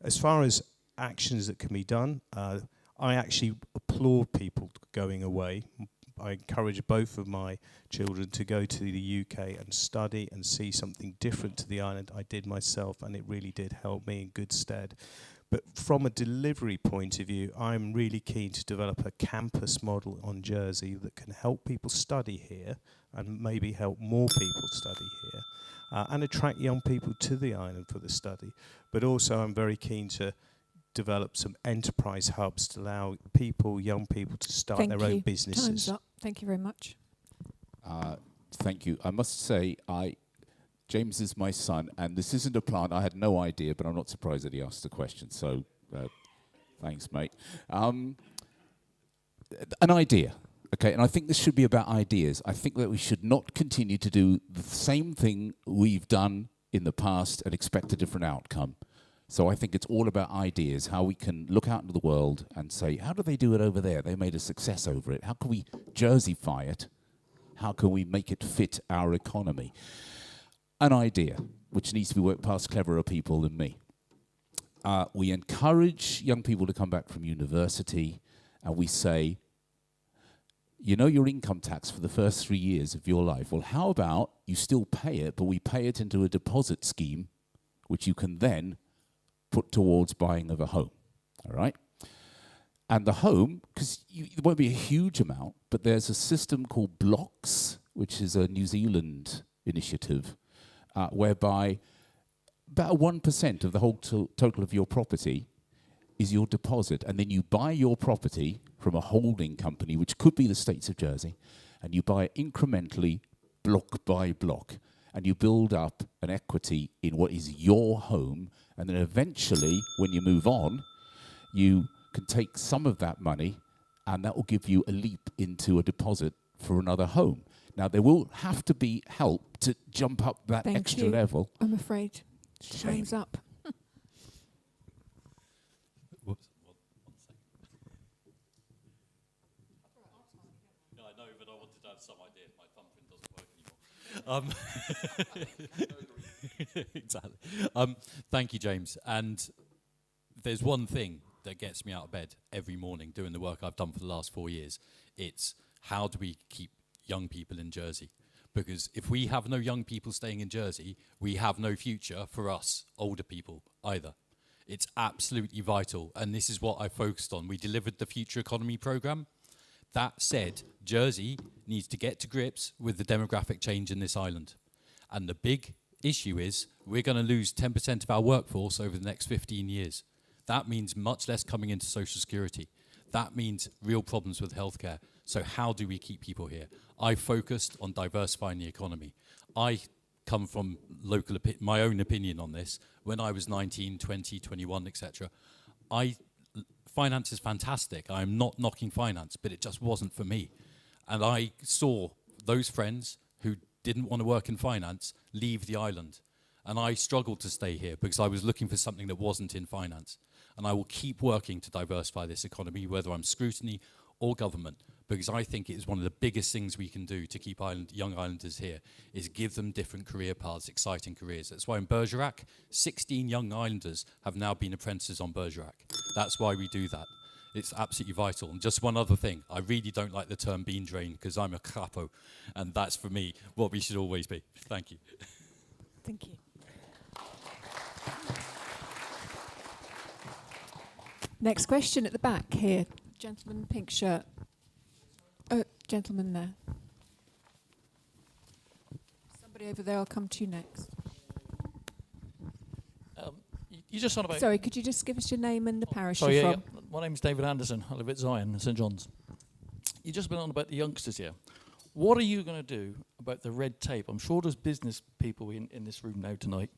As far as actions that can be done, I actually applaud people going away. I encourage both of my children to go to the UK and study and see something different to the island. I did myself, and it really did help me in good stead. But from a delivery point of view, I'm really keen to develop a campus model on Jersey that can help people study here and maybe help more people study here and attract young people to the island for the study. But also I'm very keen to develop some enterprise hubs to allow young people to start their own businesses.
Time's up. Thank you very much.
Thank you. I must say, James is my son, and this isn't a plant. I had no idea, but I'm not surprised that he asked the question. So, thanks, mate. An idea, okay? And I think this should be about ideas. I think that we should not continue to do the same thing we've done in the past and expect a different outcome. So I think it's all about ideas, how we can look out into the world and say, how do they do it over there? They made a success over it. How can we Jerseyfy it? How can we make it fit our economy? An idea, which needs to be worked past cleverer people than me. We encourage young people to come back from university, and we say, you know your income tax for the first 3 years of your life. Well, how about you still pay it, but we pay it into a deposit scheme, which you can then put towards buying of a home, all right? And the home, because it won't be a huge amount, but there's a system called Blocks, which is a New Zealand initiative, whereby about 1% of the whole total of your property is your deposit, and then you buy your property from a holding company, which could be the States of Jersey, and you buy it incrementally, block by block, and you build up an equity in what is your home, and then eventually, when you move on, you can take some of that money, and that will give you a leap into a deposit for another home. Now, there will have to be help to jump up that extra level.
I'm afraid. Time's up.
Whoops. One second. Yeah, I know, but I wanted to have some idea. My thumbprint doesn't work anymore. Exactly. Thank you, James. And there's one thing that gets me out of bed every morning doing the work I've done for the last 4 years. It's how do we keep young people in Jersey? Because if we have no young people staying in Jersey, we have no future for us older people either. It's absolutely vital, and this is what I focused on. We delivered the Future Economy programme. That said, Jersey needs to get to grips with the demographic change in this island. And the big issue is we're going to lose 10% of our workforce over the next 15 years. That means much less coming into social security. That means real problems with healthcare. So how do we keep people here? I focused on diversifying the economy. I come from my own opinion on this. When I was 19, 20, 21, etc., finance is fantastic. I'm not knocking finance, but it just wasn't for me. And I saw those friends who didn't want to work in finance leave the island. And I struggled to stay here because I was looking for something that wasn't in finance. And I will keep working to diversify this economy, whether I'm scrutiny or government, because I think it is one of the biggest things we can do to keep young islanders here, is give them different career paths, exciting careers. That's why in Bergerac, 16 young islanders have now been apprentices on Bergerac. That's why we do that. It's absolutely vital. And just one other thing, I really don't like the term bean drain because I'm a capo, and that's for me what we should always be. Thank you.
Thank you. Next question at the back here. Gentleman, pink shirt. Oh, gentleman there. Somebody over there, I'll come to you next.
You just on about...
Sorry, could you just give us your name and the parish
Sorry,
you're
yeah,
from?
yeah. My name's David Anderson. I live at Zion in St John's. You just been on about the youngsters here. What are you going to do about the red tape? I'm sure there's business people in this room now tonight,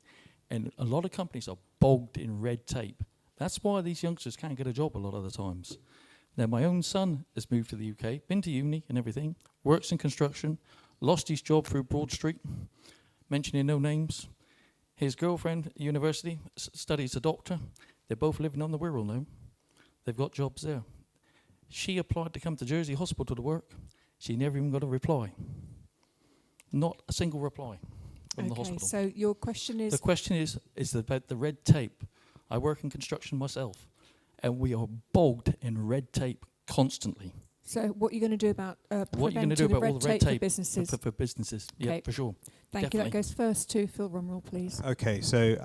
and a lot of companies are bogged in red tape. That's why these youngsters can't get a job a lot of the times. Now, my own son has moved to the UK, been to uni and everything, works in construction, lost his job through Broad Street, mentioning no names. His girlfriend at university studies a doctor. They're both living on the Wirral now. They've got jobs there. She applied to come to Jersey Hospital to work. She never even got a reply. Not a single reply from the hospital.
So your question is...
The question is about the red tape. I work in construction myself, and we are bogged in red tape constantly.
So what are you going to do about
what are you going to do about all the red tape
for businesses?
For businesses, yeah, for sure.
Thank you. That goes first to Phil Rumrell, please.
Okay, so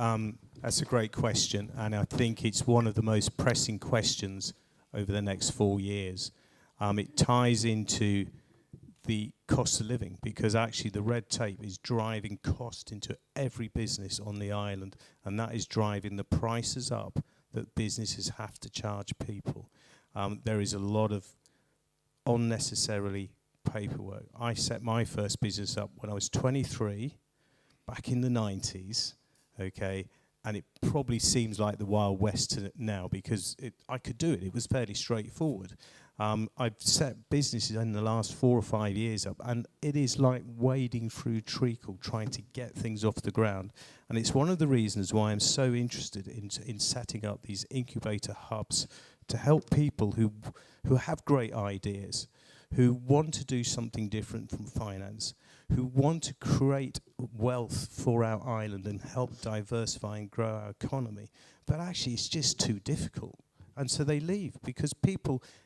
that's a great question, and I think it's one of the most pressing questions over the next 4 years. It ties into the cost of living, because actually the red tape is driving cost into every business on the island, and that is driving the prices up that businesses have to charge people. There is a lot of unnecessarily paperwork. I set my first business up when I was 23, back in the 90s, okay, and it probably seems like the Wild West now, because I could do it. It was fairly straightforward. I've set businesses in the last 4 or 5 years up, and it is like wading through treacle trying to get things off the ground. And it's one of the reasons why I'm so interested in setting up these incubator hubs to help people who have great ideas, who want to do something different from finance, who want to create wealth for our island and help diversify and grow our economy. But actually, it's just too difficult. And so they leave, because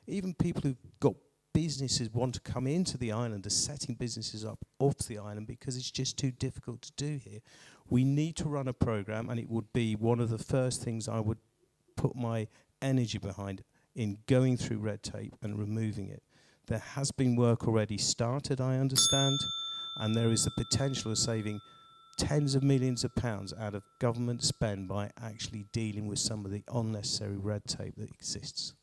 even people who've got businesses want to come into the island are setting businesses up off the island because it's just too difficult to do here. We need to run a program, and it would be one of the first things I would put my energy behind in going through red tape and removing it. There has been work already started, I understand, and there is the potential of saving tens of millions of pounds out of government spend by actually dealing with some of the unnecessary red tape that exists.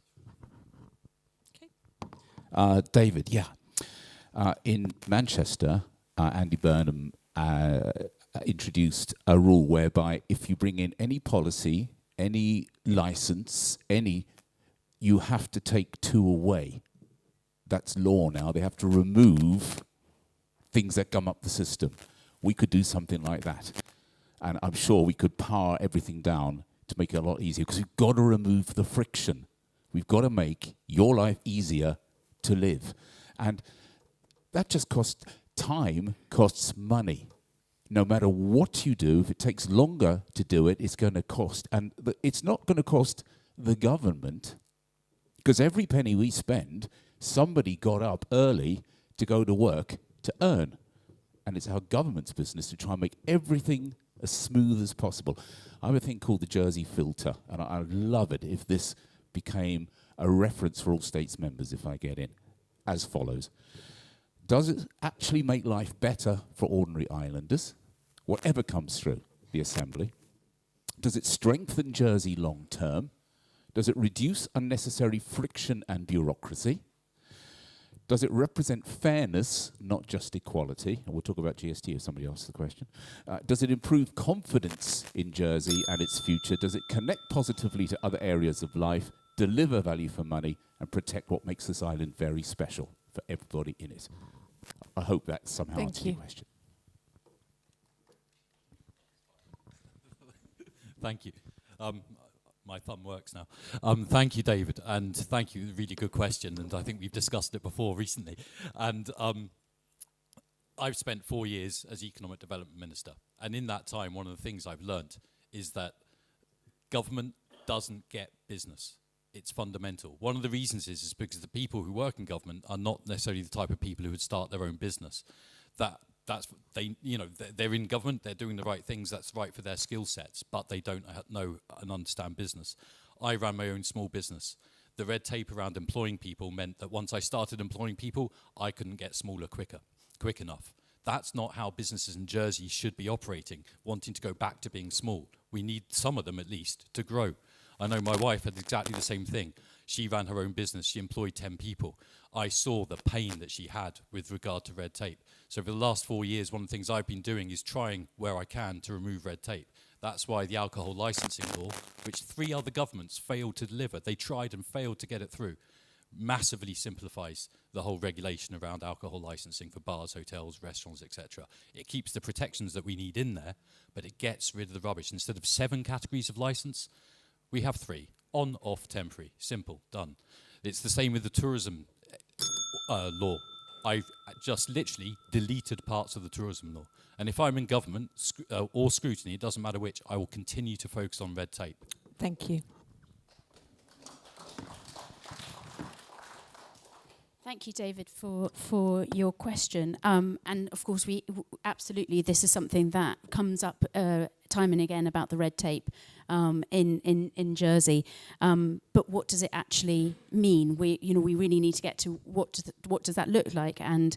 David, yeah. In Manchester, Andy Burnham introduced a rule whereby if you bring in any policy, any license, you have to take 2 away. That's law now. They have to remove things that gum up the system. We could do something like that. And I'm sure we could power everything down to make it a lot easier, because we've got to remove the friction. We've got to make your life easier to live. And that just costs time, costs money. No matter what you do, if it takes longer to do it, it's going to cost. And it's not going to cost the government, because every penny we spend, somebody got up early to go to work to earn. And it's our government's business to try and make everything as smooth as possible. I have a thing called the Jersey filter, and I'd love it if this became a reference for all states members if I get in, as follows. Does it actually make life better for ordinary islanders, whatever comes through the Assembly? Does it strengthen Jersey long term? Does it reduce unnecessary friction and bureaucracy? Does it represent fairness, not just equality? And we'll talk about GST if somebody asks the question. Does it improve confidence in Jersey and its future? Does it connect positively to other areas of life, deliver value for money, and protect what makes this island very special for everybody in it? I hope that somehow answers your question.
Thank you. My thumb works now. Thank you, David, and thank you. Really good question, and I think we've discussed it before recently. And I've spent 4 years as Economic Development Minister, and in that time, one of the things I've learnt is that government doesn't get business. It's fundamental. One of the reasons is because the people who work in government are not necessarily the type of people who would start their own business. They're in government, they're doing the right things, that's right for their skill sets, but they don't know and understand business. I ran my own small business. The red tape around employing people meant that once I started employing people, I couldn't get smaller quick enough. That's not how businesses in Jersey should be operating, wanting to go back to being small. We need some of them at least to grow. I know my wife had exactly the same thing. She ran her own business, she employed 10 people. I saw the pain that she had with regard to red tape. So for the last 4 years, one of the things I've been doing is trying where I can to remove red tape. That's why the alcohol licensing law, which 3 other governments failed to deliver, they tried and failed to get it through, massively simplifies the whole regulation around alcohol licensing for bars, hotels, restaurants, etc. It keeps the protections that we need in there, but it gets rid of the rubbish. Instead of 7 categories of license, we have 3. On, off, temporary. Simple. Done. It's the same with the tourism law. I've just literally deleted parts of the tourism law. And if I'm in government or scrutiny, it doesn't matter which, I will continue to focus on red tape.
Thank you.
Thank you, David, for your question. And of course, absolutely, this is something that comes up time and again about the red tape in Jersey. But what does it actually mean? We really need to get to what does that look like? And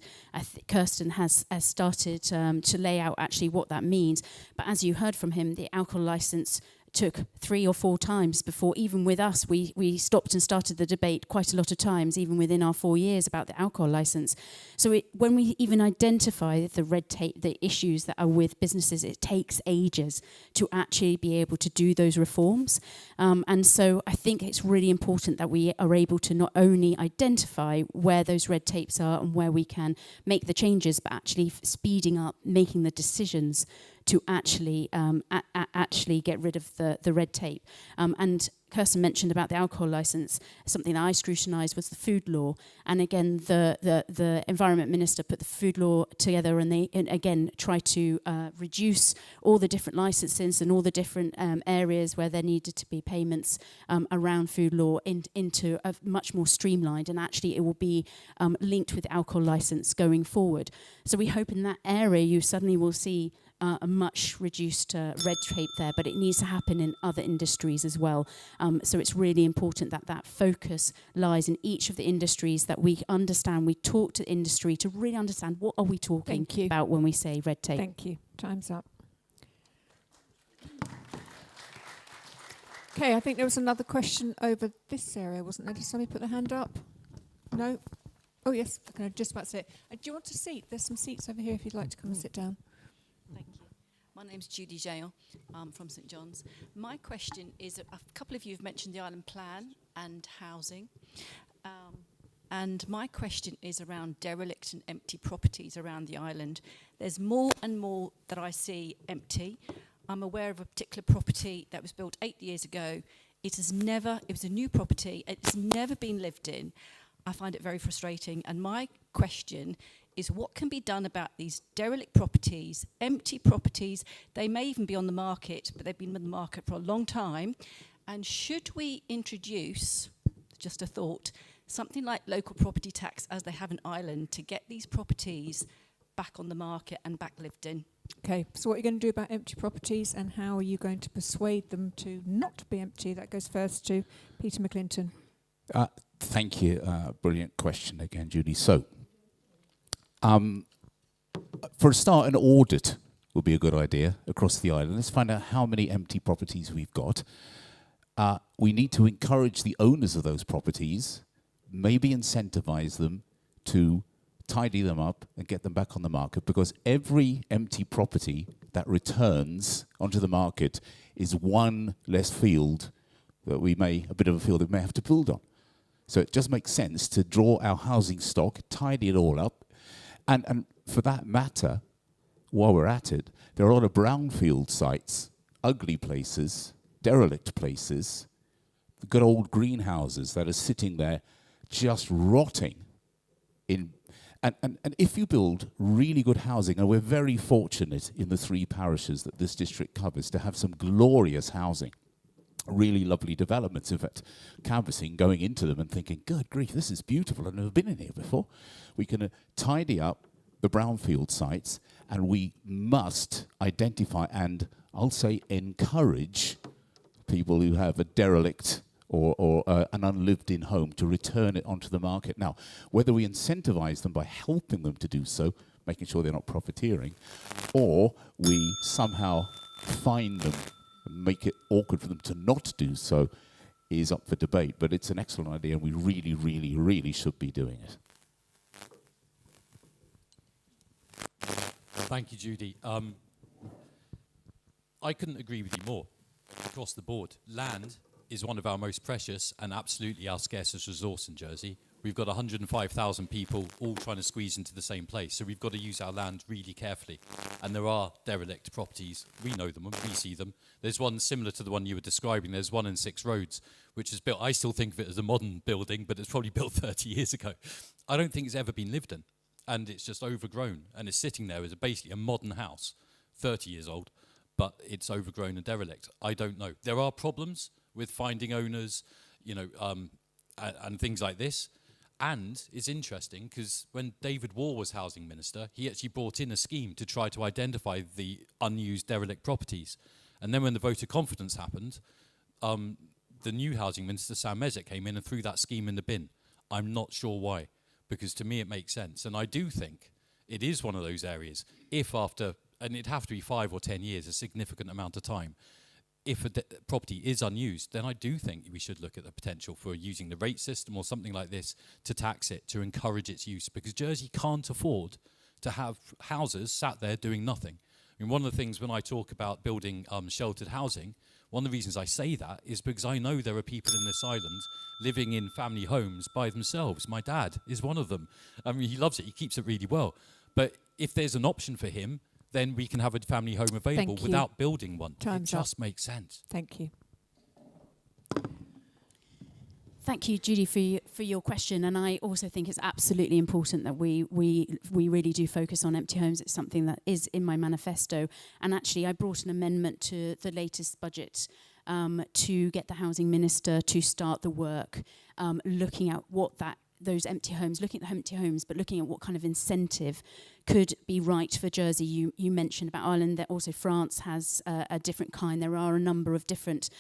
Kirsten has started to lay out actually what that means. But as you heard from him, the alcohol license took 3 or 4 times before, even with us, we stopped and started the debate quite a lot of times, even within our 4 years about the alcohol license. So when we even identify the red tape, the issues that are with businesses, it takes ages to actually be able to do those reforms. And so I think it's really important that we are able to not only identify where those red tapes are and where we can make the changes, but actually speeding up, making the decisions to actually get rid of the red tape. And Kirsten mentioned about the alcohol license. Something that I scrutinised was the food law. And again, the Environment Minister put the food law together, and they again try to reduce all the different licences and all the different areas where there needed to be payments around food law into a much more streamlined, and actually it will be linked with the alcohol licence going forward. So we hope in that area you suddenly will see a much reduced red tape there, but it needs to happen in other industries as well. So it's really important that that focus lies in each of the industries, that we understand, we talk to industry to really understand what are we talking about when we say red tape.
Thank you. Time's up. Okay, I think there was another question over this area, wasn't there? Did somebody put their hand up? No? Oh, yes. Okay, just about to say it. Do you want a seat? There's some seats over here if you'd like to come and sit down.
Thank you. My name's Judy Jale. I'm from St John's. My question is, a couple of you have mentioned the island plan and housing. And my question is around derelict and empty properties around the island. There's more and more that I see empty. I'm aware of a particular property that was built 8 years ago. It was a new property. It's never been lived in. I find it very frustrating. And my question is, what can be done about these derelict properties, empty properties? They may even be on the market, but they've been on the market for a long time. And should we introduce, just a thought, something like local property tax as they have in Ireland to get these properties back on the market and back lived in?
Okay, so what are you going to do about empty properties and how are you going to persuade them to not be empty? That goes first to Peter McClinton.
Thank you. Brilliant question again, Judy. So, for a start, an audit would be a good idea across the island. Let's find out how many empty properties we've got. We need to encourage the owners of those properties, maybe incentivize them to tidy them up and get them back on the market, because every empty property that returns onto the market is one less field that we may have to build on. So it just makes sense to draw our housing stock, tidy it all up, and for that matter, while we're at it, there are a lot of brownfield sites, ugly places, derelict places, the good old greenhouses that are sitting there just rotting in. And if you build really good housing, and we're very fortunate in the 3 parishes that this district covers to have some glorious housing, really lovely developments. In fact, canvassing, going into them and thinking, good grief, this is beautiful. I've never been in here before. We can tidy up the brownfield sites, and we must identify and, I'll say, encourage people who have a derelict or an unlived-in home to return it onto the market. Now, whether we incentivize them by helping them to do so, making sure they're not profiteering, or we somehow fine them and make it awkward for them to not do so, is up for debate. But it's an excellent idea, and we really, really, really should be doing it.
Thank you, Judy. I couldn't agree with you more. Across the board, land is one of our most precious and absolutely our scarcest resource in Jersey. We've got 105,000 people all trying to squeeze into the same place, so we've got to use our land really carefully. And there are derelict properties. We know them and we see them. There's one similar to the one you were describing. There's one in 6 Roads, which is built, I still think of it as a modern building, but it's probably built 30 years ago. I don't think it's ever been lived in, and it's just overgrown, and it's sitting there as basically a modern house, 30 years old, but it's overgrown and derelict. I don't know. There are problems with finding owners, and things like this. And it's interesting because when David War was housing minister, he actually brought in a scheme to try to identify the unused derelict properties. And then when the vote of confidence happened, the new housing minister, Sam Mezek, came in and threw that scheme in the bin. I'm not sure why, because to me it makes sense. And I do think it is one of those areas, if after, and it'd have to be 5 or 10 years, a significant amount of time, if a property is unused, then I do think we should look at the potential for using the rate system or something like this to tax it, to encourage its use, because Jersey can't afford to have houses sat there doing nothing. I mean, one of the things when I talk about building sheltered housing, one of the reasons I say that is because I know there are people in this island living in family homes by themselves. My dad is one of them. I mean, he loves it. He keeps it really well. But if there's an option for him, then we can have a family home available without building one.
Time's
it just makes sense.
Thank you.
Thank you, Judy, for your question. And I also think it's absolutely important that we really do focus on empty homes. It's something that is in my manifesto. And actually, I brought an amendment to the latest budget to get the housing minister to start the work, looking at what those empty homes, looking at the empty homes, but looking at what kind of incentive could be right for Jersey. You mentioned about Ireland, that also France has a different kind. There are a number of different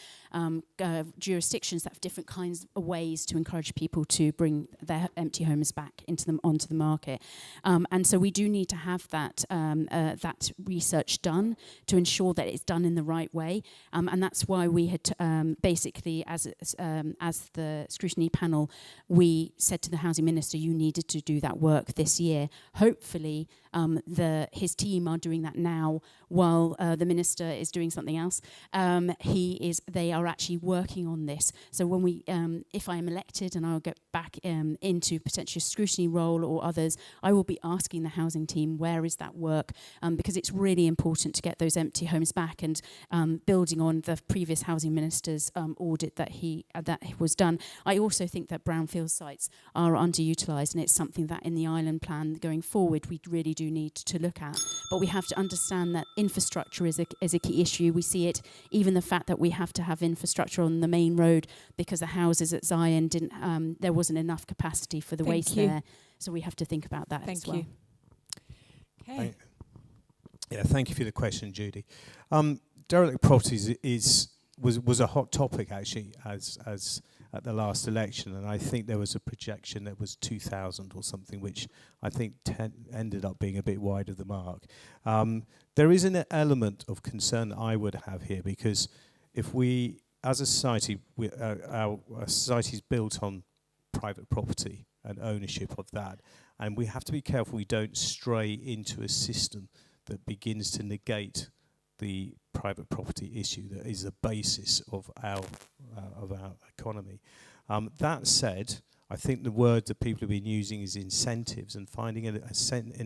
jurisdictions that have different kinds of ways to encourage people to bring their empty homes back onto the market. And so we do need to have that research done to ensure that it's done in the right way. And that's why we had basically, as the scrutiny panel, we said to the Housing Minister, you needed to do that work this year. Hopefully, his team are doing that now while the Minister is doing something else. They are actually working on this. So when if I am elected and I'll get back into potentially a scrutiny role or others, I will be asking the housing team, where is that work? Because it's really important to get those empty homes back, and building on the previous Housing Minister's audit that was done. I also think that brownfield sites are underutilised, and it's something that in the island plan going forward we really do need to look at. But we have to understand that infrastructure is a key issue. We see it, even the fact that we have to have infrastructure on the main road because the houses at Zion there wasn't enough capacity for the waste there. So we have to think about that as well.
Okay.
Thank you for the question, Judy. Derelict properties was a hot topic actually as at the last election, and I think there was a projection that was 2,000 or something, which I think ended up being a bit wide of the mark. There is an element of concern that I would have here, because if we, as a society, our society is built on private property and ownership of that, and we have to be careful we don't stray into a system that begins to negate the private property issue that is the basis of our economy. That said, I think the word that people have been using is incentives, and finding an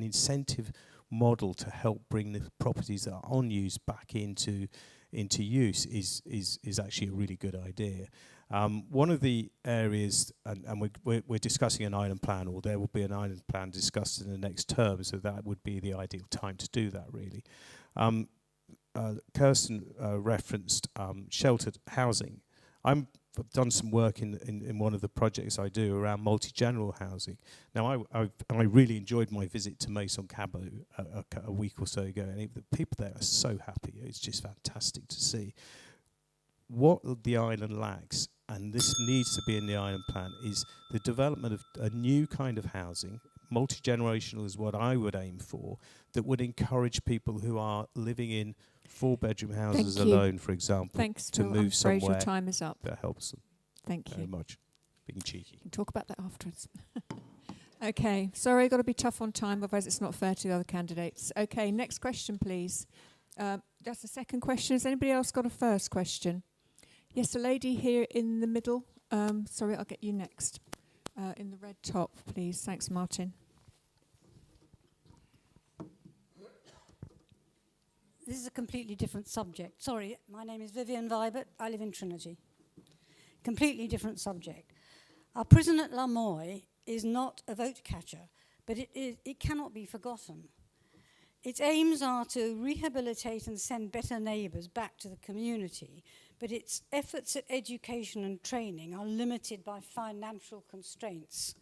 incentive model to help bring the properties that are on use back into use is actually a really good idea. One of the areas, and we're discussing an island plan, or there will be an island plan discussed in the next term, so that would be the ideal time to do that, really. Kirsten referenced sheltered housing. I've done some work in one of the projects I do around multi-general housing. Now, I really enjoyed my visit to Maison Cabo a week or so ago, and the people there are so happy. It's just fantastic to see. What the island lacks, and this needs to be in the island plan, is the development of a new kind of housing. Multi-generational is what I would aim for, that would encourage people who are living in 4-bedroom houses alone, for example, to move somewhere.
Your time is up.
That helps them.
Thank you
very much. Being cheeky.
We can talk about that afterwards. Okay, sorry, got to be tough on time, otherwise it's not fair to the other candidates. Okay, next question, please. That's the second question. Has anybody else got a first question? Yes, a lady here in the middle. Sorry, I'll get you next. In the red top, please. Thanks, Martin.
This is a completely different subject. Sorry, my name is Vivian Vibert. I live in Trinity. Completely different subject. Our prison at Lamoy is not a vote catcher, but it cannot be forgotten. Its aims are to rehabilitate and send better neighbours back to the community, but its efforts at education and training are limited by financial constraints.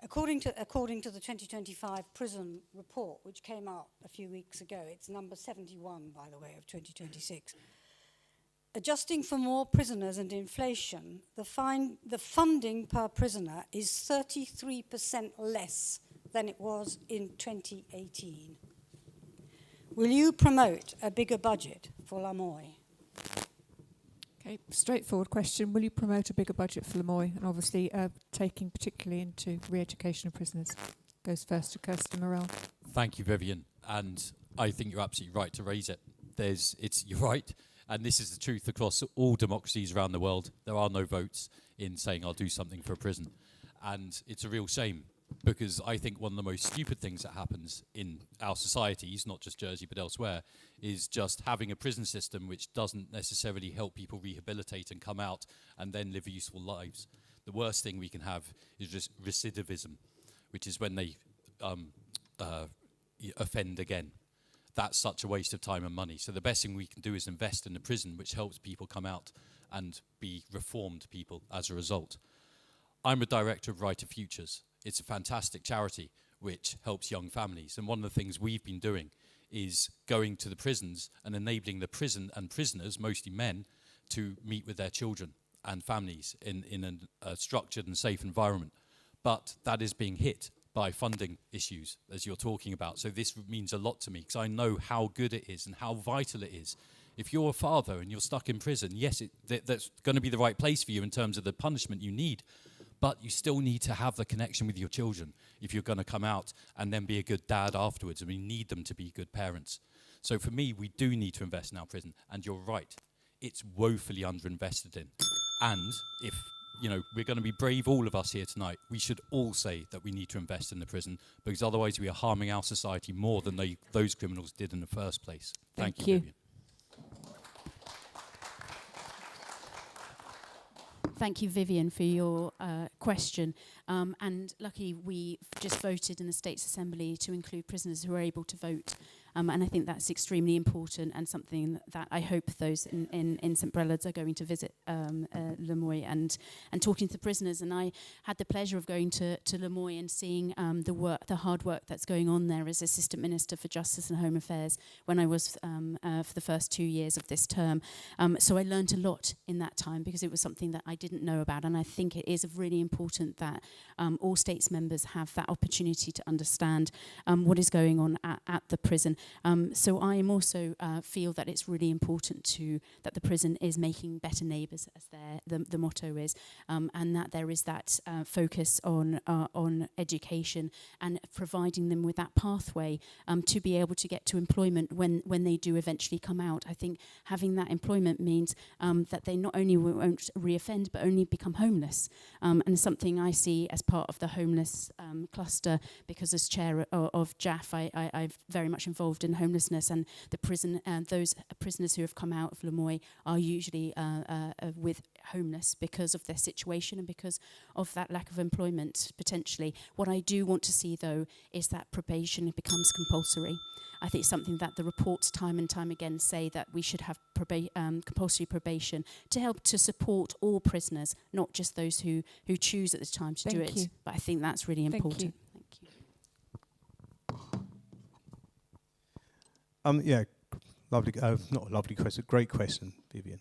According to the 2025 prison report, which came out a few weeks ago, it's number 71, by the way, of 2026. Adjusting for more prisoners and inflation, the funding per prisoner is 33% less than it was in 2018. Will you promote a bigger budget for Lamoy?
Okay, straightforward question. Will you promote a bigger budget for Lamoy? And obviously taking particularly into re-education of prisoners. Goes first to Kirsten Morell.
Thank you, Vivian. And I think you're absolutely right to raise it. You're right. And this is the truth across all democracies around the world. There are no votes in saying I'll do something for a prison. And it's a real shame, because I think one of the most stupid things that happens in our societies, not just Jersey but elsewhere, is just having a prison system which doesn't necessarily help people rehabilitate and come out and then live useful lives. The worst thing we can have is just recidivism, which is when they offend again. That's such a waste of time and money. So the best thing we can do is invest in a prison which helps people come out and be reformed people as a result. I'm a director of Right to Futures. It's a fantastic charity which helps young families. And one of the things we've been doing is going to the prisons and enabling the prison and prisoners, mostly men, to meet with their children and families in a structured and safe environment. But that is being hit by funding issues, as you're talking about. So this means a lot to me, because I know how good it is and how vital it is. If you're a father and you're stuck in prison, yes, that's going to be the right place for you in terms of the punishment you need, but you still need to have the connection with your children if you're going to come out and then be a good dad afterwards, and we need them to be good parents. So for me, we do need to invest in our prison, and you're right, it's woefully underinvested in. And if we're going to be brave, all of us here tonight, we should all say that we need to invest in the prison, because otherwise we are harming our society more than those criminals did in the first place. Thank you. Vivian.
Thank you, Vivian, for your question. And lucky we just voted in the States Assembly to include prisoners who are able to vote. And I think that's extremely important, and something that I hope those in St Brelade's are going to visit Lemoy and talking to the prisoners. And I had the pleasure of going to Lemoy and seeing the hard work that's going on there as Assistant Minister for Justice and Home Affairs when I was for the first 2 years of this term. So I learned a lot in that time, because it was something that I didn't know about. And I think it is really important that all States members have that opportunity to understand what is going on at the prison. So I am also feel that it's really important that the prison is making better neighbours, as the motto is, and that there is that focus on education and providing them with that pathway to be able to get to employment when they do eventually come out. I think having that employment means that they not only won't reoffend, but only become homeless. And something I see as part of the homeless cluster, because as chair of JAF, I'm very much involved in homelessness, and the prison, those prisoners who have come out of Lemoy are usually with homeless because of their situation and because of that lack of employment, potentially. What I do want to see, though, is that probation becomes compulsory. I think it's something that the reports time and time again say, that we should have compulsory probation to help to support all prisoners, not just those who choose at the time to do it. But I think that's really important.
Yeah, lovely. Not a lovely question. Great question, Vivian.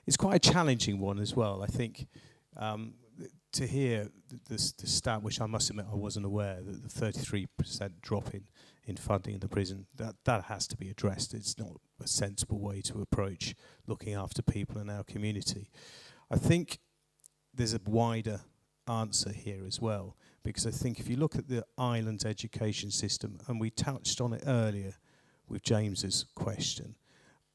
It's quite a challenging one as well. I think to hear the stat, which I must admit I wasn't aware, that the 33% drop in funding in the prison, that has to be addressed. It's not a sensible way to approach looking after people in our community. I think there's a wider answer here as well, because I think if you look at the island's education system, and we touched on it earlier with James's question,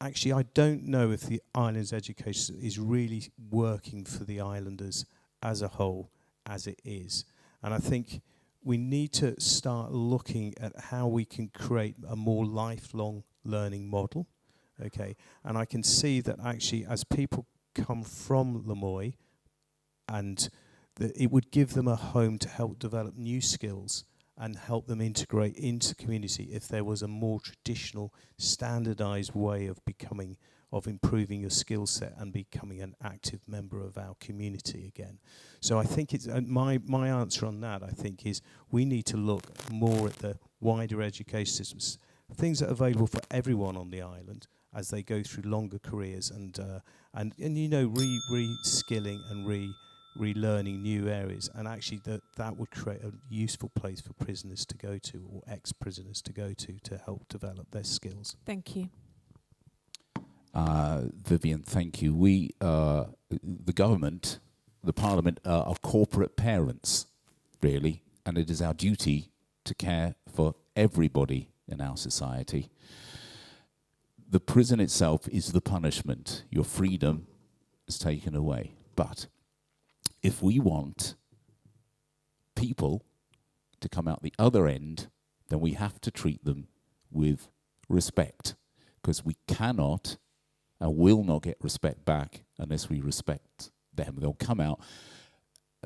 actually I don't know if the island's education is really working for the islanders as a whole as it is. And I think we need to start looking at how we can create a more lifelong learning model. Okay, and I can see that actually as people come from Lemoy, and it would give them a home to help develop new skills and help them integrate into community if there was a more traditional, standardized way of improving your skill set and becoming an active member of our community again. So I think it's my answer on that, I think, is we need to look more at the wider education systems, things that are available for everyone on the island as they go through longer careers, and re-skilling and relearning new areas, and actually that would create a useful place for prisoners to go to, or ex-prisoners to go to help develop their skills.
Thank you.
Vivian, thank you. We, the government, the Parliament, are corporate parents, really, and it is our duty to care for everybody in our society. The prison itself is the punishment. Your freedom is taken away. But if we want people to come out the other end, then we have to treat them with respect, because we cannot and will not get respect back unless we respect them. They'll come out,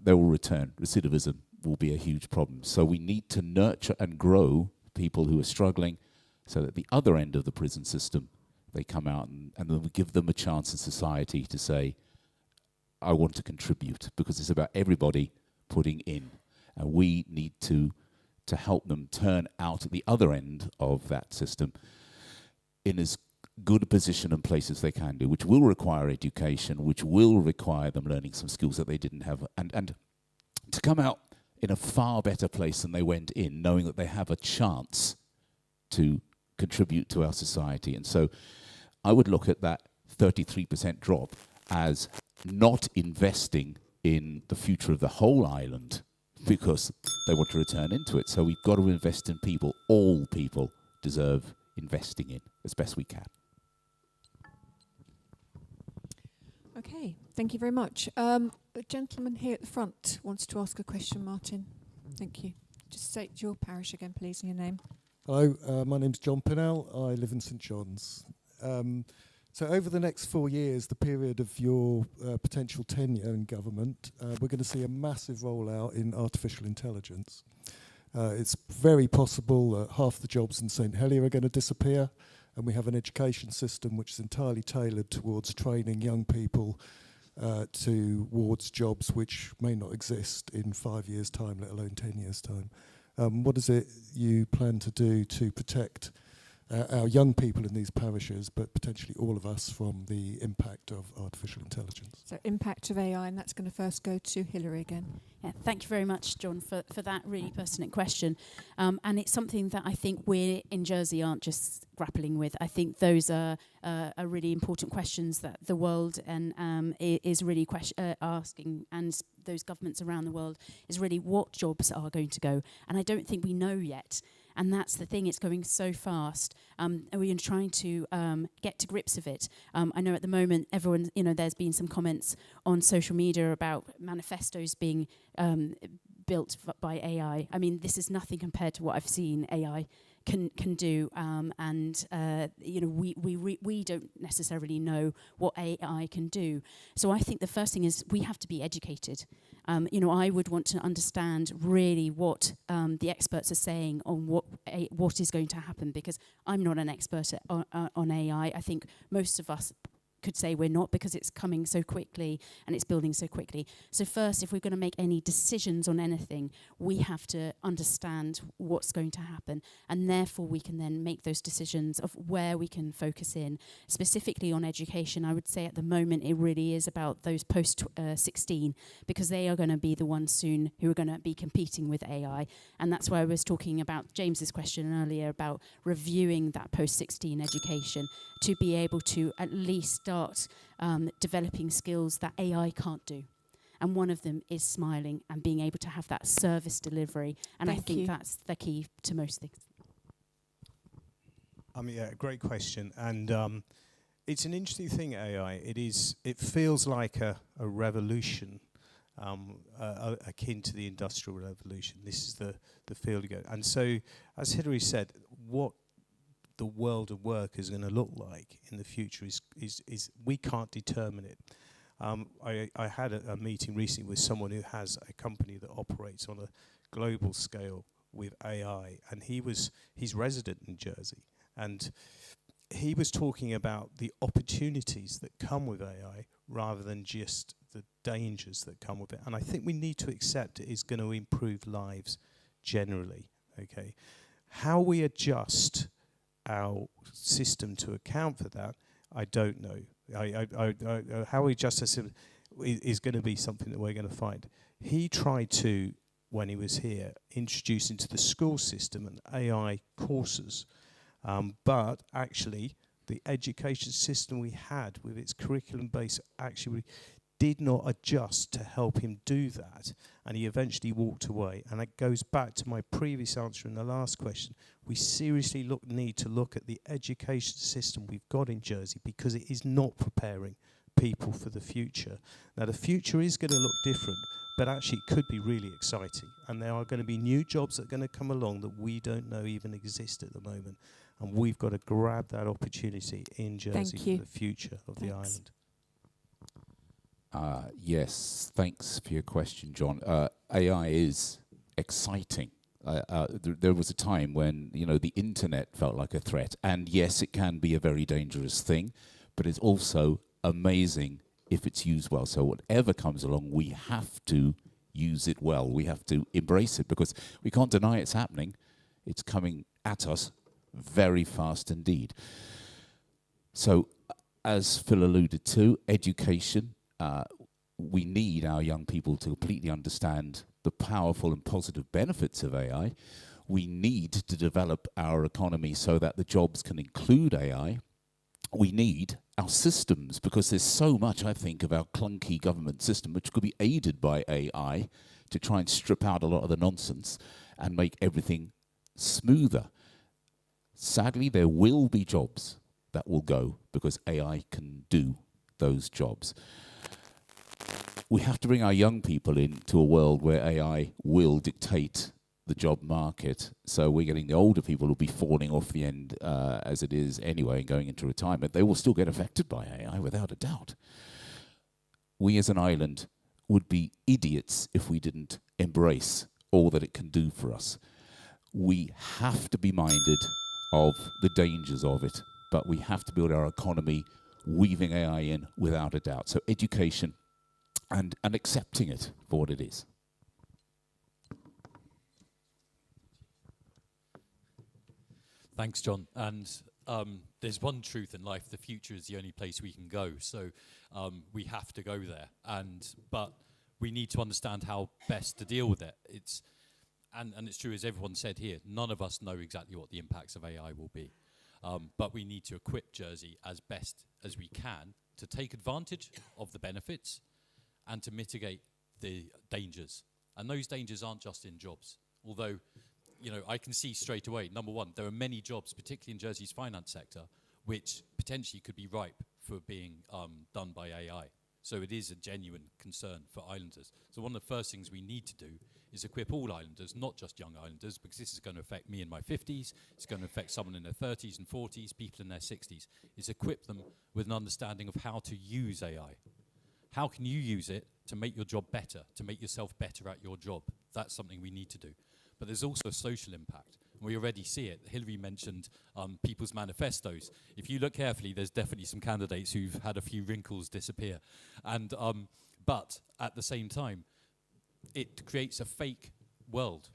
they will return. Recidivism will be a huge problem. So we need to nurture and grow people who are struggling, so that at the other end of the prison system, they come out and then we give them a chance in society to say, I want to contribute, because it's about everybody putting in. And we need to to help them turn out at the other end of that system in as good a position and place as they can do, which will require education, which will require them learning some skills that they didn't have, and to come out in a far better place than they went in, knowing that they have a chance to contribute to our society. And so I would look at that 33% drop as not investing in the future of the whole island because they want to return into it. So we've got to invest in people. All people deserve investing in as best we can.
Okay, thank you very much. The gentleman here at the front wants to ask a question, Martin. Thank you. Just state your parish again, please, and your name.
Hello, my name's John Pinnell. I live in St John's. So over the next 4 years, the period of your potential tenure in government, we're going to see a massive rollout in artificial intelligence. It's very possible that half the jobs in St Helier are going to disappear, and we have an education system which is entirely tailored towards training young people towards jobs which may not exist in 5 years' time, let alone 10 years' time. What is it you plan to do to protect our young people in these parishes, but potentially all of us, from the impact of artificial intelligence?
So impact of AI, and that's going to first go to Hilary again.
Yeah, thank you very much, John, for that really pertinent question. And it's something that I think we in Jersey aren't just grappling with. I think those are really important questions that the world is really asking, and those governments around the world is really what jobs are going to go. And I don't think we know yet. And that's the thing, it's going so fast. And we're trying to get to grips with it. I know at the moment, everyone, there's been some comments on social media about manifestos being built by AI. I mean, this is nothing compared to what I've seen AI can do, we don't necessarily know what AI can do. So I think the first thing is we have to be educated. I would want to understand really what the experts are saying on what is going to happen, because I'm not an expert on AI. I think most of us could say we're not, because it's coming so quickly and it's building so quickly. So first, if we're going to make any decisions on anything, we have to understand what's going to happen, and therefore we can then make those decisions of where we can focus in. Specifically on education, I would say at the moment it really is about those post-16, because they are going to be the ones soon who are going to be competing with AI. And that's why I was talking about James's question earlier about reviewing that post-16 education to be able to at least start developing skills that AI can't do. And one of them is smiling and being able to have that service delivery. And I think that's the key to most things.
Yeah, great question. And it's an interesting thing, AI. It feels like a revolution, akin to the Industrial Revolution. This is the field to go. And so, as Hilary said, what the world of work is going to look like in the future is we can't determine it. I had a meeting recently with someone who has a company that operates on a global scale with AI, and he's resident in Jersey, and he was talking about the opportunities that come with AI rather than just the dangers that come with it. And I think we need to accept it is going to improve lives generally. Okay, how we adjust our system to account for that, I don't know. How we adjust our system is going to be something that we're going to find. He tried to, when he was here, introduce into the school system an AI courses, but actually the education system we had with its curriculum base actually did not adjust to help him do that, and he eventually walked away. And it goes back to my previous answer in the last question. We seriously need to look at the education system we've got in Jersey, because it is not preparing people for the future. Now, the future is going to look different, but actually it could be really exciting. And there are going to be new jobs that are going to come along that we don't know even exist at the moment. And we've got to grab that opportunity in Jersey for the future of the island.
Yes, thanks for your question, John. AI is exciting. There was a time when the internet felt like a threat, and yes, it can be a very dangerous thing, but it's also amazing if it's used well. So whatever comes along, we have to use it well. We have to embrace it because we can't deny it's happening. It's coming at us very fast indeed. So, as Phil alluded to, education. We need our young people to completely understand the powerful and positive benefits of AI. We need to develop our economy so that the jobs can include AI. We need our systems, because there's so much, I think, of our clunky government system which could be aided by AI to try and strip out a lot of the nonsense and make everything smoother. Sadly, there will be jobs that will go because AI can do those jobs. We have to bring our young people into a world where AI will dictate the job market. So we're getting the older people who'll be falling off the end as it is anyway and going into retirement. They will still get affected by AI without a doubt. We as an island would be idiots if we didn't embrace all that it can do for us. We have to be minded of the dangers of it, but we have to build our economy weaving AI in without a doubt. So education and accepting it for what it is.
Thanks, John. And there's one truth in life: the future is the only place we can go. So we have to go there. But we need to understand how best to deal with it. It's true, as everyone said here, none of us know exactly what the impacts of AI will be. But we need to equip Jersey as best as we can to take advantage of the benefits and to mitigate the dangers. And those dangers aren't just in jobs. Although, you know, I can see straight away, number one, there are many jobs, particularly in Jersey's finance sector, which potentially could be ripe for being done by AI. So it is a genuine concern for islanders. So one of the first things we need to do is equip all islanders, not just young islanders, because this is going to affect me in my 50s, it's going to affect someone in their 30s and 40s, people in their 60s, is equip them with an understanding of how to use AI. How can you use it to make your job better, to make yourself better at your job? That's something we need to do. But there's also a social impact. We already see it. Hillary mentioned people's manifestos. If you look carefully, there's definitely some candidates who've had a few wrinkles disappear. But at the same time, it creates a fake world.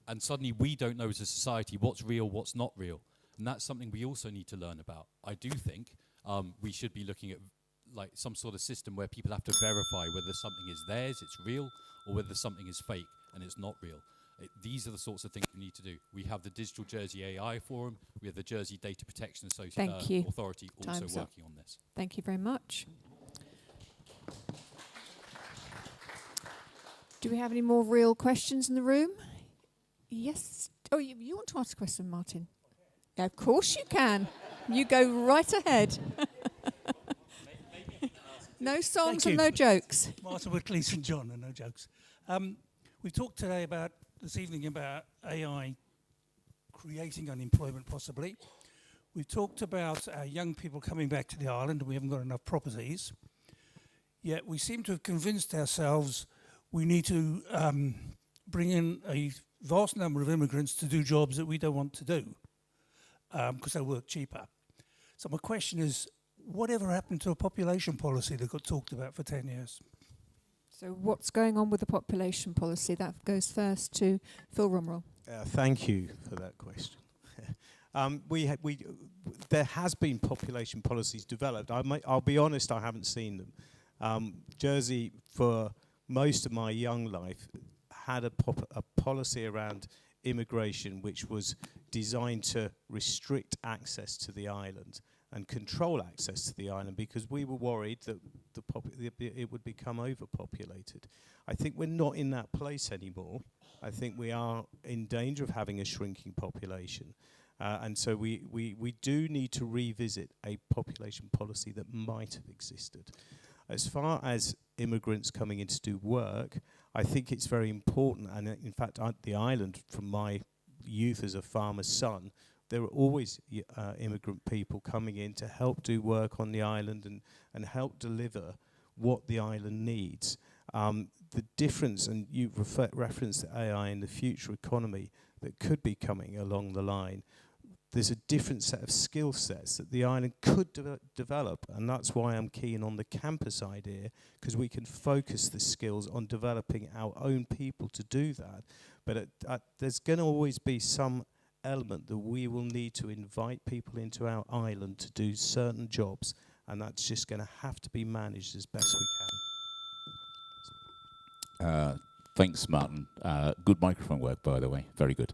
And suddenly we don't know as a society what's real, what's not real. And that's something we also need to learn about. I do think we should be looking at like some sort of system where people have to verify whether something is theirs, it's real, or whether something is fake and it's not real. These are the sorts of things we need to do. We have the Digital Jersey AI Forum. We have the Jersey Data Protection Authority also working on this.
Thank you very much. Do we have any more real questions in the room? Yes. Oh, you want to ask a question, Martin? Yeah, of course you can. You go right ahead. No songs and no jokes.
Martin Whitley, St John, and no jokes. We've talked today this evening about AI creating unemployment possibly. We've talked about young people coming back to the island and we haven't got enough properties. Yet we seem to have convinced ourselves we need to bring in a vast number of immigrants to do jobs that we don't want to do because they work cheaper. So my question is, whatever happened to a population policy that got talked about for 10 years?
So what's going on with the population policy? That goes first to Phil Rumrell.
Thank you for that question. There has been population policies developed. I'll be honest, I haven't seen them. Jersey, for most of my young life, had a policy around immigration which was designed to restrict access to the island and control access to the island because we were worried that it would become overpopulated. I think we're not in that place anymore. I think we are in danger of having a shrinking population. And so we do need to revisit a population policy that might have existed. As far as immigrants coming in to do work, I think it's very important, and in fact, the island, from my youth as a farmer's son, there are always immigrant people coming in to help do work on the island and help deliver what the island needs. The difference, and you've referenced AI in the future economy that could be coming along the line, there's a different set of skill sets that the island could develop, and that's why I'm keen on the campus idea, because we can focus the skills on developing our own people to do that. But there's going to always be some element that we will need to invite people into our island to do certain jobs, and that's just going to have to be managed as best we can.
Thanks, Martin. Good microphone work, by the way. Very good.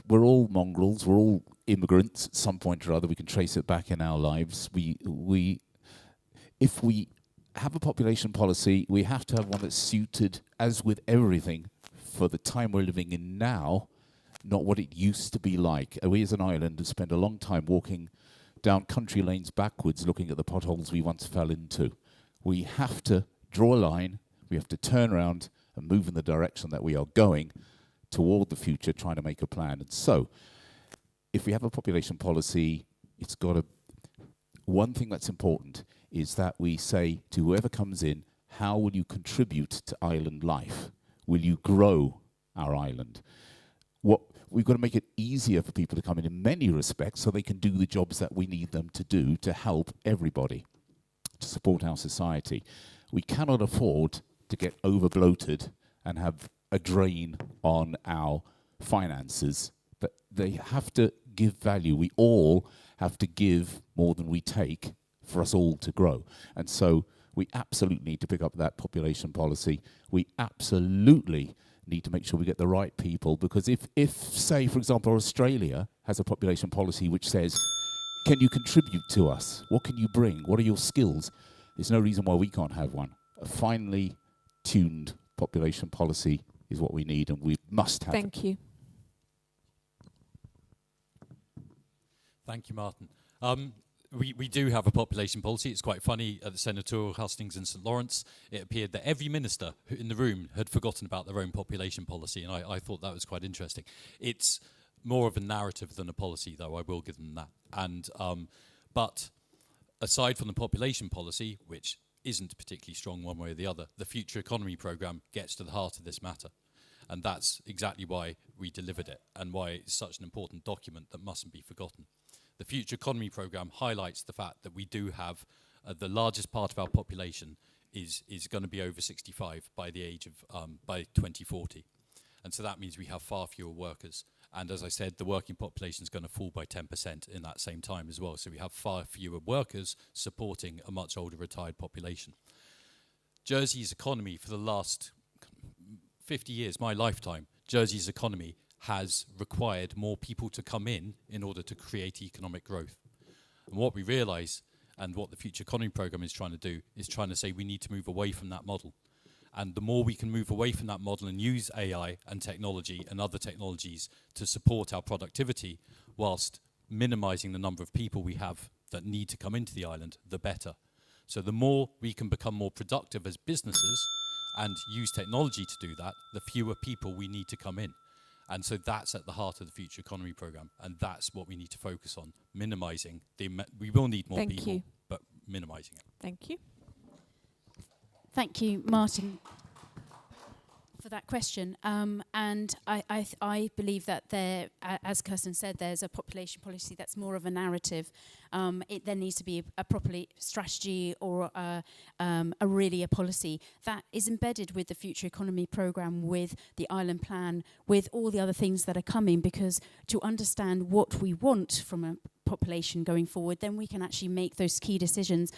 We're all mongrels. We're all immigrants at some point or other. We can trace it back in our lives. If we have a population policy, we have to have one that's suited, as with everything, for the time we're living in now, not what it used to be like. We as an island have spent a long time walking down country lanes backwards, looking at the potholes we once fell into. We have to draw a line, we have to turn around and move in the direction that we are going toward the future, trying to make a plan. And so, if we have a population policy, it's got to... One thing that's important is that we say to whoever comes in, how will you contribute to island life? Will you grow our island? We've got to make it easier for people to come in many respects so they can do the jobs that we need them to do to help everybody, to support our society. We cannot afford to get over-bloated and have a drain on our finances, but they have to give value. We all have to give more than we take for us all to grow. And so we absolutely need to pick up that population policy. We absolutely need to make sure we get the right people, because if say, for example, Australia has a population policy which says, can you contribute to us? What can you bring? What are your skills? There's no reason why we can't have one. A finely tuned population policy is what we need, and we must have
Thank you.
Thank you, Martin. We do have a population policy. It's quite funny, at the senatorial hustings in St Lawrence, it appeared that every minister in the room had forgotten about their own population policy, and I thought that was quite interesting. It's more of a narrative than a policy, though, I will give them that. And but aside from the population policy, which isn't particularly strong one way or the other, the Future Economy Programme gets to the heart of this matter. And that's exactly why we delivered it, and why it's such an important document that mustn't be forgotten. The Future Economy Programme highlights the fact that we do have the largest part of our population is going to be over 65 by the age of by 2040, and so that means we have far fewer workers. And as I said, the working population is going to fall by 10% in that same time as well. So we have far fewer workers supporting a much older retired population. Jersey's economy for the last 50 years, my lifetime, Jersey's economy has required more people to come in order to create economic growth. And what we realise, and what the Future Economy Programme is trying to do, is trying to say we need to move away from that model. And the more we can move away from that model and use AI and technology and other technologies to support our productivity, whilst minimising the number of people we have that need to come into the island, the better. So the more we can become more productive as businesses and use technology to do that, the fewer people we need to come in. And so that's at the heart of the Future Economy Programme, and that's what we need to focus on, minimising the... We will need more people, but minimising it.
Thank you.
Thank you, Martin, for that question. And I believe that there, as Kirsten said, there's a population policy that's more of a narrative. There needs to be a properly strategy or really a policy that is embedded with the Future Economy Programme, with the Island Plan, with all the other things that are coming, because to understand what we want from a population going forward, then we can actually make those key decisions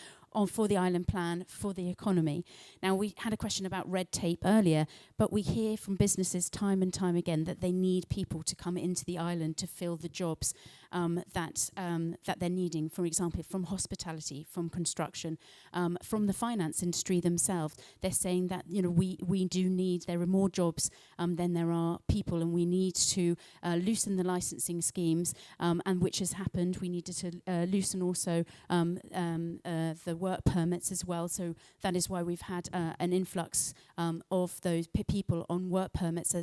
for the Island Plan, for the economy. Now, we had a question about red tape earlier, but we hear from businesses time and time again that they need people to come into the island to fill the jobs that they're needing, for example, from hospitality, from construction, from the finance industry themselves. They're saying that, you know, we do need, there are more jobs than there are people, and we need to loosen the licensing schemes, and which has happened. We needed to loosen also the work permits as well. So that is why we've had an influx of those people on work permits,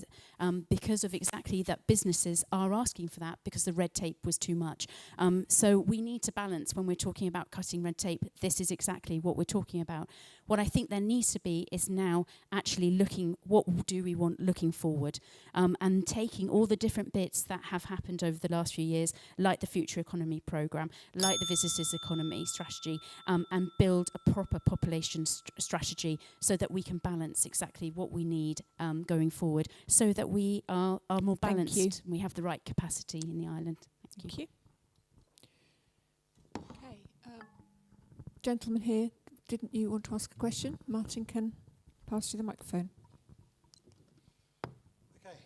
because of exactly that businesses are asking for that, because the red tape was too much. So we need to balance when we're talking about cutting red tape. This is exactly what we're talking about. What I think there needs to be is now actually looking, what do we want looking forward, and taking all the different bits that have happened over the last few years, like the Future Economy Programme, like the Visitors Economy strategy, and build a proper population strategy so that we can balance exactly what we need going forward, so that we are more balanced.
Thank you.
We have the right capacity in the island.
Thank you. Okay. Gentleman here, didn't you want to ask a question? Martin can pass you the microphone.
Okay.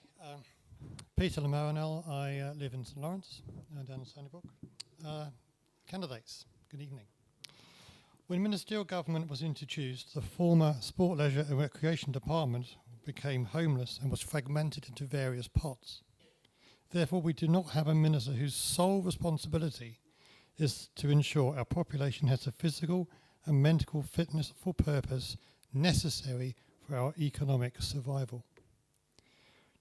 Peter Lemarinel, I live in St Lawrence, down in Sunnybrook. Candidates, good evening. When ministerial government was introduced, the former Sport, Leisure and Recreation Department became homeless and was fragmented into various pots. Therefore, we do not have a minister whose sole responsibility is to ensure our population has the physical and mental fitness for purpose necessary for our economic survival.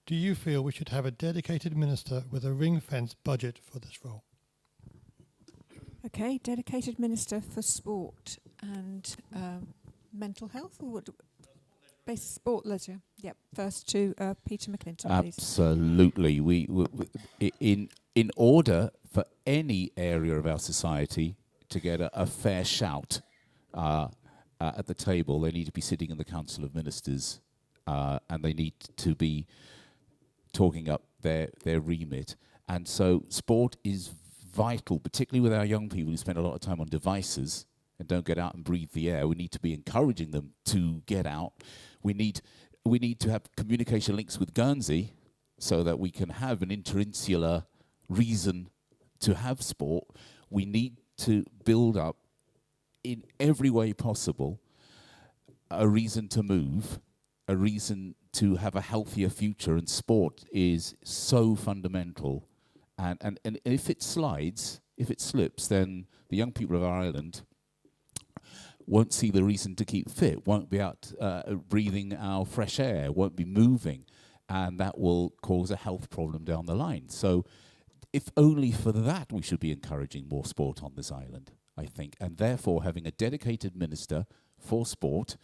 Do you feel we should have a dedicated minister with a ring-fenced budget for this role?
Okay, dedicated minister for sport and mental health, or what? Basic sport, leisure. Yep. First to Peter McClinton, please.
Absolutely. We in order for any area of our society to get a fair shout at the table, they need to be sitting in the Council of Ministers, and they need to be talking up their remit. And so sport is vital, particularly with our young people who spend a lot of time on devices and don't get out and breathe the air. We need to be encouraging them to get out. We need to have communication links with Guernsey so that we can have an interinsular reason to have sport. We need to build up in every way possible a reason to move, a reason to have a healthier future, and sport is so fundamental. And if it slides, if it slips, then the young people of our island won't see the reason to keep fit, won't be out breathing our fresh air, won't be moving, and that will cause a health problem down the line. So if only for that we should be encouraging more sport on this island, I think, and therefore having a dedicated minister for sport,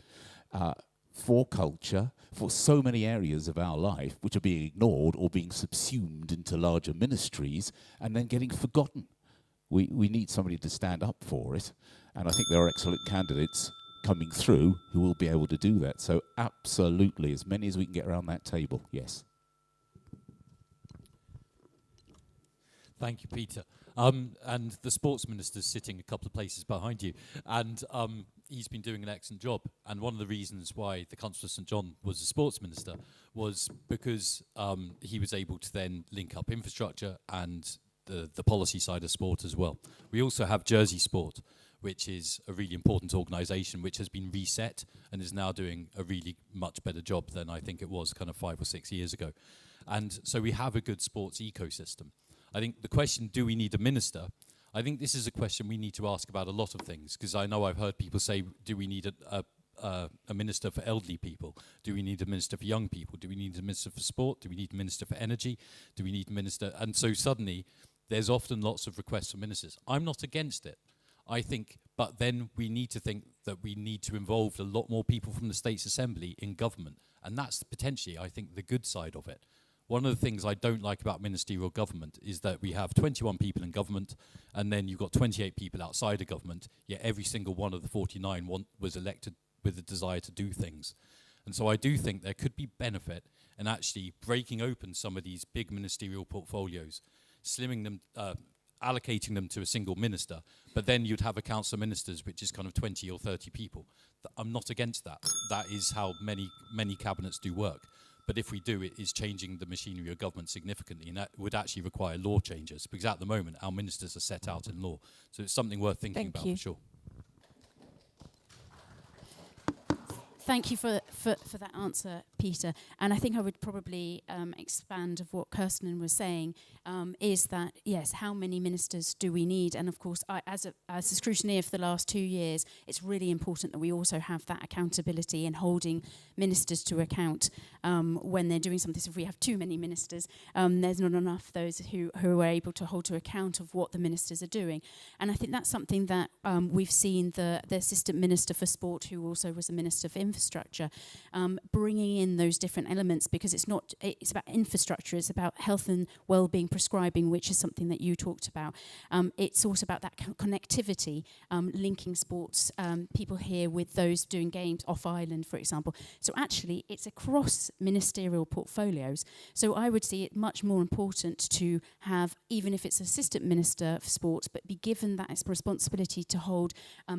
for culture, for so many areas of our life which are being ignored or being subsumed into larger ministries and then getting forgotten. We need somebody to stand up for it, and I think there are excellent candidates coming through who will be able to do that. So absolutely, as many as we can get around that table, yes.
Thank you, Peter. And the sports minister's sitting a couple of places behind you, and he's been doing an excellent job. And one of the reasons why the Council of St John was a sports minister was because he was able to then link up infrastructure and the policy side of sport as well. We also have Jersey Sport, which is a really important organisation which has been reset and is now doing a really much better job than I think it was kind of 5 or 6 years ago. And so we have a good sports ecosystem. I think the question, do we need a minister? I think this is a question we need to ask about a lot of things, because I know I've heard people say, do we need a minister for elderly people? Do we need a minister for young people? Do we need a minister for sport? Do we need a minister for energy? Do we need a minister? And so suddenly there's often lots of requests for ministers. I'm not against it. I think, but then we need to think that we need to involve a lot more people from the States Assembly in government. And that's potentially, I think, the good side of it. One of the things I don't like about ministerial government is that we have 21 people in government, and then you've got 28 people outside of government, yet every single one of the 49 was elected with a desire to do things. And so I do think there could be benefit in actually breaking open some of these big ministerial portfolios, slimming them, allocating them to a single minister, but then you'd have a council of ministers which is kind of 20 or 30 people. I'm not against that. That is how many cabinets do work. But if we do, it is changing the machinery of government significantly, and that would actually require law changes, because at the moment our ministers are set out in law. So it's something worth thinking about for sure.
Thank you for that answer, Peter. And I think I would probably expand of what Kirsten was saying, is that, yes, how many ministers do we need? And of course, as a scrutineer for the last 2 years, it's really important that we also have that accountability and holding ministers to account when they're doing something. So if we have too many ministers, there's not enough those who are able to hold to account of what the ministers are doing. And I think that's something that we've seen the Assistant Minister for Sport, who also was the Minister for Infrastructure, bringing in those different elements, because it's about infrastructure, it's about health and well-being prescribing, which is something that you talked about. It's also about that connectivity, linking sports people here with those doing games off island, for example. So actually, it's across ministerial portfolios. So I would see it much more important to have, even if it's Assistant Minister for Sport, but be given that responsibility to hold,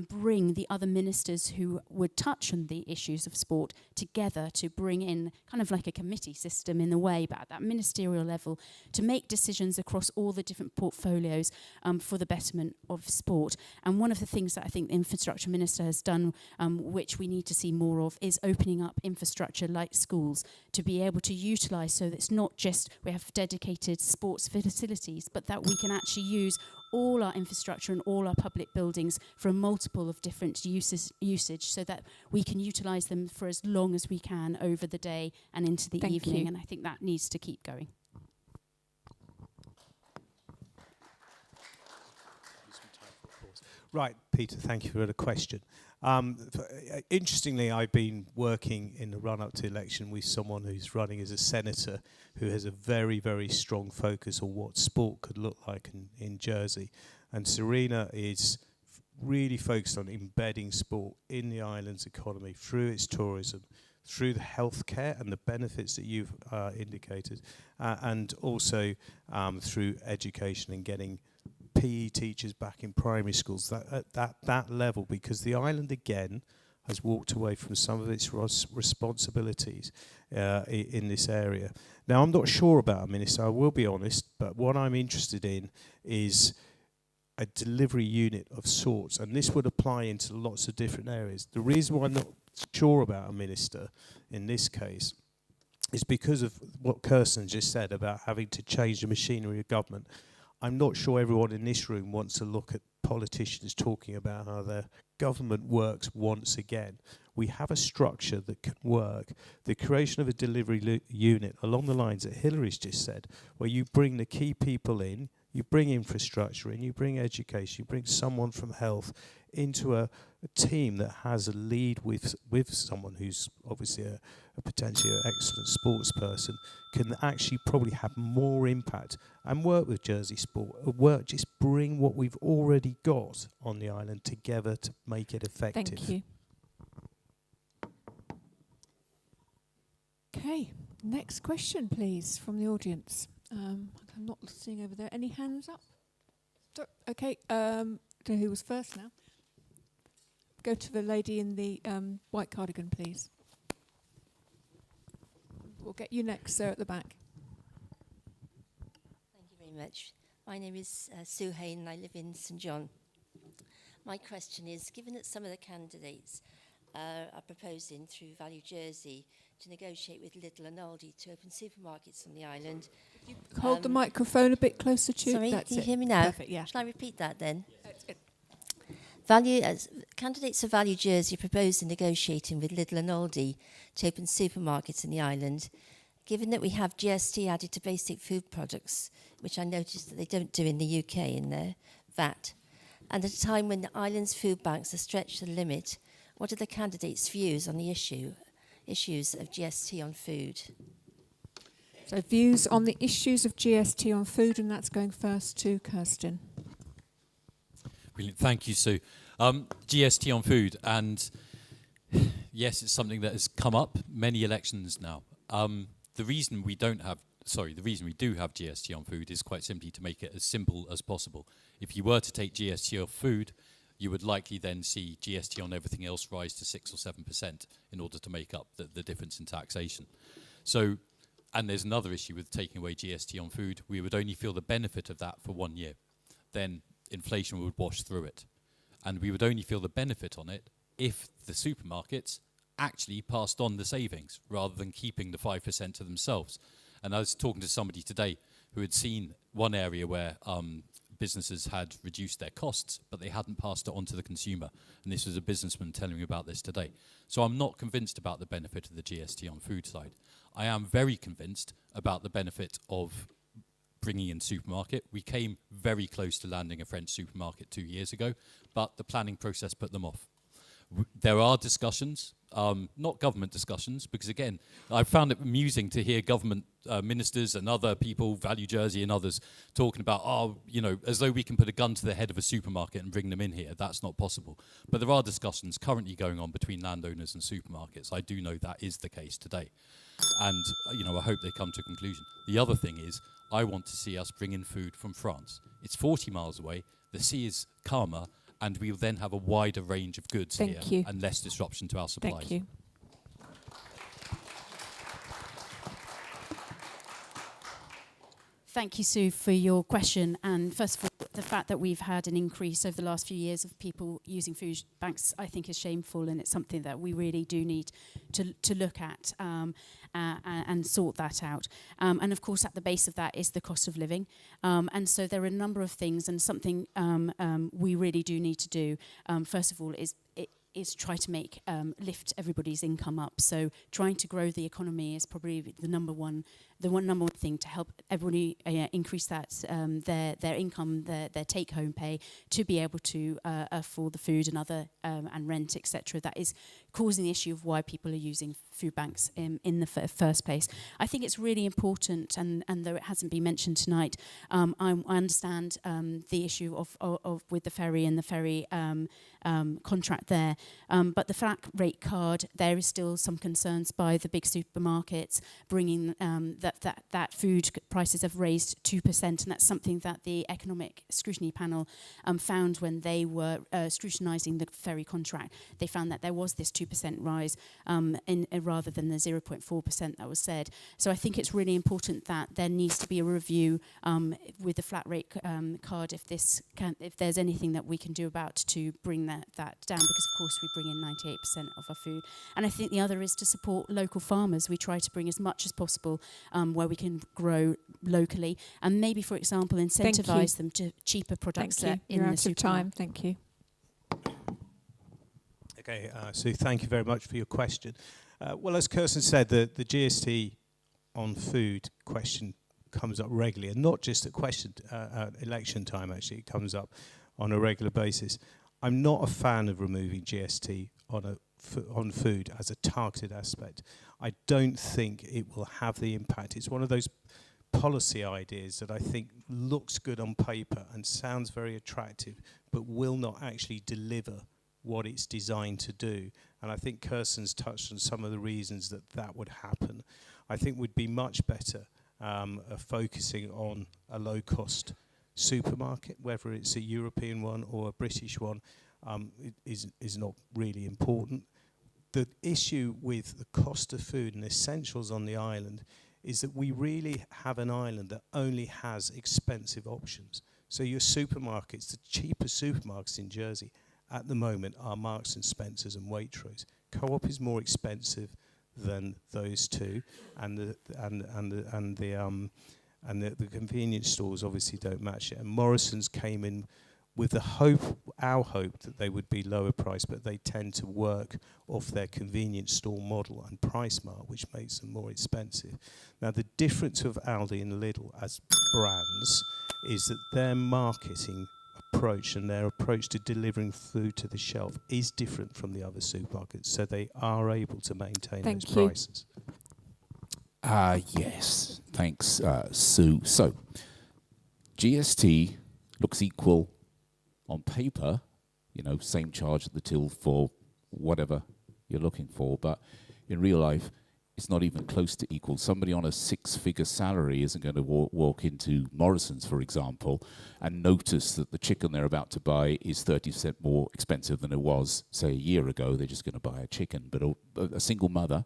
bring the other ministers who would touch on the issues of sport together, to bring in kind of like a committee system in a way, but at that ministerial level, to make decisions across all the different portfolios for the betterment of sport. And one of the things that I think the Infrastructure Minister has done, which we need to see more of, is opening up infrastructure like schools to be able to utilise, so that it's not just we have dedicated sports facilities, but that we can actually use all our infrastructure and all our public buildings for a multiple of different usage, so that we can utilise them for as long as we can over the day and into the evening. And I think that needs to keep going.
Right, Peter, thank you for the question. Interestingly, I've been working in the run-up to election with someone who's running as a senator who has a very, very strong focus on what sport could look like in Jersey. And Serena is really focused on embedding sport in the island's economy through its tourism, through the healthcare and the benefits that you've indicated, and also through education and getting PE teachers back in primary schools, at that level, because the island again has walked away from some of its responsibilities in this area. Now, I'm not sure about a minister, I will be honest, but what I'm interested in is a delivery unit of sorts, and this would apply into lots of different areas. The reason why I'm not sure about a minister in this case is because of what Kirsten just said about having to change the machinery of government. I'm not sure everyone in this room wants to look at politicians talking about how their government works once again. We have a structure that can work. The creation of a delivery unit along the lines that Hillary's just said, where you bring the key people in, you bring infrastructure in, you bring education, you bring someone from health into a team that has a lead with someone who's obviously a potentially an excellent sports person, can actually probably have more impact and work with Jersey Sport. Just bring what we've already got on the island together to make it effective.
Thank you. Okay, next question, please, from the audience. I'm not seeing over there. Any hands up? Okay, who was first now? Go to the lady in the white cardigan, please. We'll get you next, sir, at the back.
Thank you very much. My name is Sue Hayne and I live in St John. My question is, given that some of the candidates are proposing through Value Jersey to negotiate with Lidl and Aldi to open supermarkets on the island.
Hold the microphone a bit closer to you.
Sorry,
That's
can you
it.
hear me now?
Perfect, yeah.
Shall I repeat that then?
Yes,
Candidates for Value Jersey proposing negotiating with Lidl and Aldi to open supermarkets in the island. Given that we have GST added to basic food products, which I noticed that they don't do in the UK in their VAT, and at a time when the island's food banks are stretched to the limit, what are the candidates' views on the issues of GST on food?
So views on the issues of GST on food, and that's going first to Kirsten.
Brilliant, thank you, Sue. GST on food, and yes, it's something that has come up many elections now. The reason we do have GST on food is quite simply to make it as simple as possible. If you were to take GST off food, you would likely then see GST on everything else rise to 6 or 7% in order to make up the difference in taxation. So, and there's another issue with taking away GST on food. We would only feel the benefit of that for 1 year. Then inflation would wash through it. And we would only feel the benefit on it if the supermarkets actually passed on the savings rather than keeping the 5% to themselves. And I was talking to somebody today who had seen one area where businesses had reduced their costs, but they hadn't passed it on to the consumer. And this was a businessman telling me about this today. So I'm not convinced about the benefit of the GST on food side. I am very convinced about the benefit of bringing in supermarket. We came very close to landing a French supermarket 2 years ago, but the planning process put them off. There are discussions, not government discussions, because again, I found it amusing to hear government ministers and other people, Value Jersey and others, talking about, as though we can put a gun to the head of a supermarket and bring them in here. That's not possible. But there are discussions currently going on between landowners and supermarkets. I do know that is the case today. And, I hope they come to a conclusion. The other thing is, I want to see us bring in food from France. It's 40 miles away. The sea is calmer. And we will then have a wider range of goods here and less disruption to our supplies.
Thank you.
Thank you, Sue, for your question. And first of all, the fact that we've had an increase over the last few years of people using food banks, I think, is shameful, and it's something that we really do need to look at and sort that out. And of course, at the base of that is the cost of living. And so there are a number of things, and something we really do need to do. First of all, is try to make lift everybody's income up. So trying to grow the economy is probably the number one thing to help everybody increase that their income, their take-home pay, to be able to afford the food and other and rent, etc. That is causing the issue of why people are using food banks in the first place. I think it's really important, and though it hasn't been mentioned tonight, I understand the issue of with the ferry and the ferry contract there. But the flat rate card, there is still some concerns by the big supermarkets bringing that food prices have raised 2%, and that's something that the Economic Scrutiny Panel found when they were scrutinising the ferry contract. They found that there was this 2% rise rather than the 0.4% that was said. So I think it's really important that there needs to be a review with the flat rate card if there's anything that we can do about to bring that down, because of course we bring in 98% of our food. And I think the other is to support local farmers. We try to bring as much as possible where we can grow locally, and maybe, for example, incentivise them to cheaper products in the supermarket.
Time. Thank you.
Okay, Sue, thank you very much for your question. Well, as Kirsten said, the GST on food question comes up regularly, and not just at election time, actually. It comes up on a regular basis. I'm not a fan of removing GST on food as a targeted aspect. I don't think it will have the impact. It's one of those policy ideas that I think looks good on paper and sounds very attractive, but will not actually deliver what it's designed to do. And I think Kirsten's touched on some of the reasons that would happen. I think we'd be much better focusing on a low-cost supermarket, whether it's a European one or a British one, is not really important. The issue with the cost of food and essentials on the island is that we really have an island that only has expensive options. So your supermarkets, the cheapest supermarkets in Jersey at the moment are Marks and Spencer's and Waitrose. Co-op is more expensive than those two, and the convenience stores obviously don't match it. And Morrison's came in with our hope that they would be lower priced, but they tend to work off their convenience store model and price mark, which makes them more expensive. Now, the difference of Aldi and Lidl as brands is that their marketing approach and their approach to delivering food to the shelf is different from the other supermarkets, so they are able to maintain those prices.
Yes, thanks, Sue. So, GST looks equal on paper, same charge at the till for whatever you're looking for, but in real life, it's not even close to equal. Somebody on a six-figure salary isn't going to walk into Morrison's, for example, and notice that the chicken they're about to buy is 30% more expensive than it was, say, a year ago. They're just going to buy a chicken. But a single mother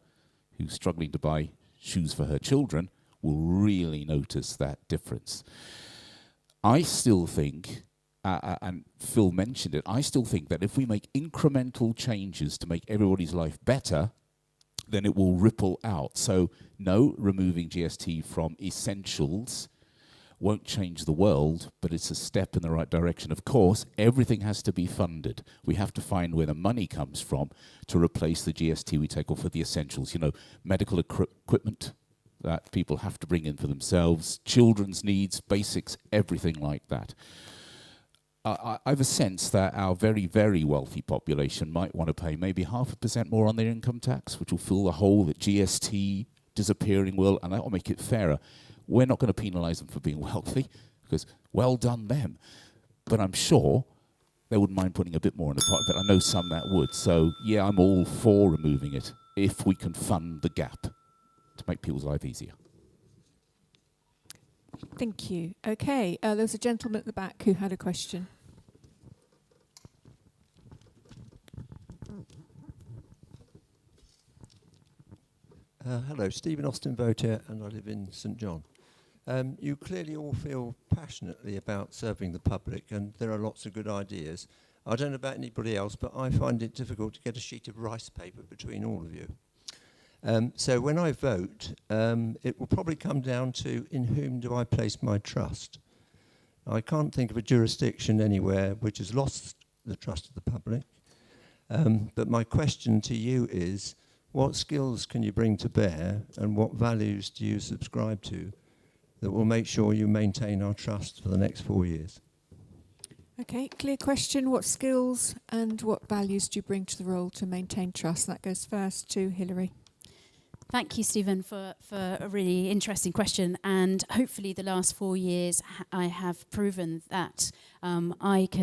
who's struggling to buy shoes for her children will really notice that difference. I still think, and Phil mentioned it, I still think that if we make incremental changes to make everybody's life better, then it will ripple out. So no, removing GST from essentials won't change the world, but it's a step in the right direction. Of course, everything has to be funded. We have to find where the money comes from to replace the GST we take off for the essentials. You know, medical equipment that people have to bring in for themselves, children's needs, basics, everything like that. I have a sense that our very, very wealthy population might want to pay maybe 0.5% more on their income tax, which will fill the hole that GST disappearing will, and that will make it fairer. We're not going to penalise them for being wealthy, because well done them. But I'm sure they wouldn't mind putting a bit more in the pot, but I know some that would. So, yeah, I'm all for removing it if we can fund the gap to make people's life easier.
Thank you. Okay, there was a gentleman at the back who had a question.
Hello, Stephen Austin Voter, and I live in St John. You clearly all feel passionately about serving the public, and there are lots of good ideas. I don't know about anybody else, but I find it difficult to get a sheet of rice paper between all of you. So when I vote, it will probably come down to in whom do I place my trust. I can't think of a jurisdiction anywhere which has lost the trust of the public. But my question to you is, what skills can you bring to bear, and what values do you subscribe to that will make sure you maintain our trust for the next 4 years?
Okay, clear question. What skills and what values do you bring to the role to maintain trust? That goes first to Hilary.
Thank you, Stephen, for a really interesting question. And hopefully the last 4 years I have proven that I'm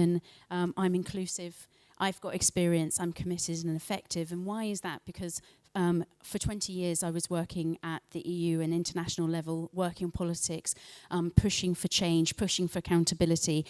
inclusive, I've got experience, I'm committed and effective. And why is that? Because for 20 years I was working at the EU and international level, working on politics, pushing for change, pushing for accountability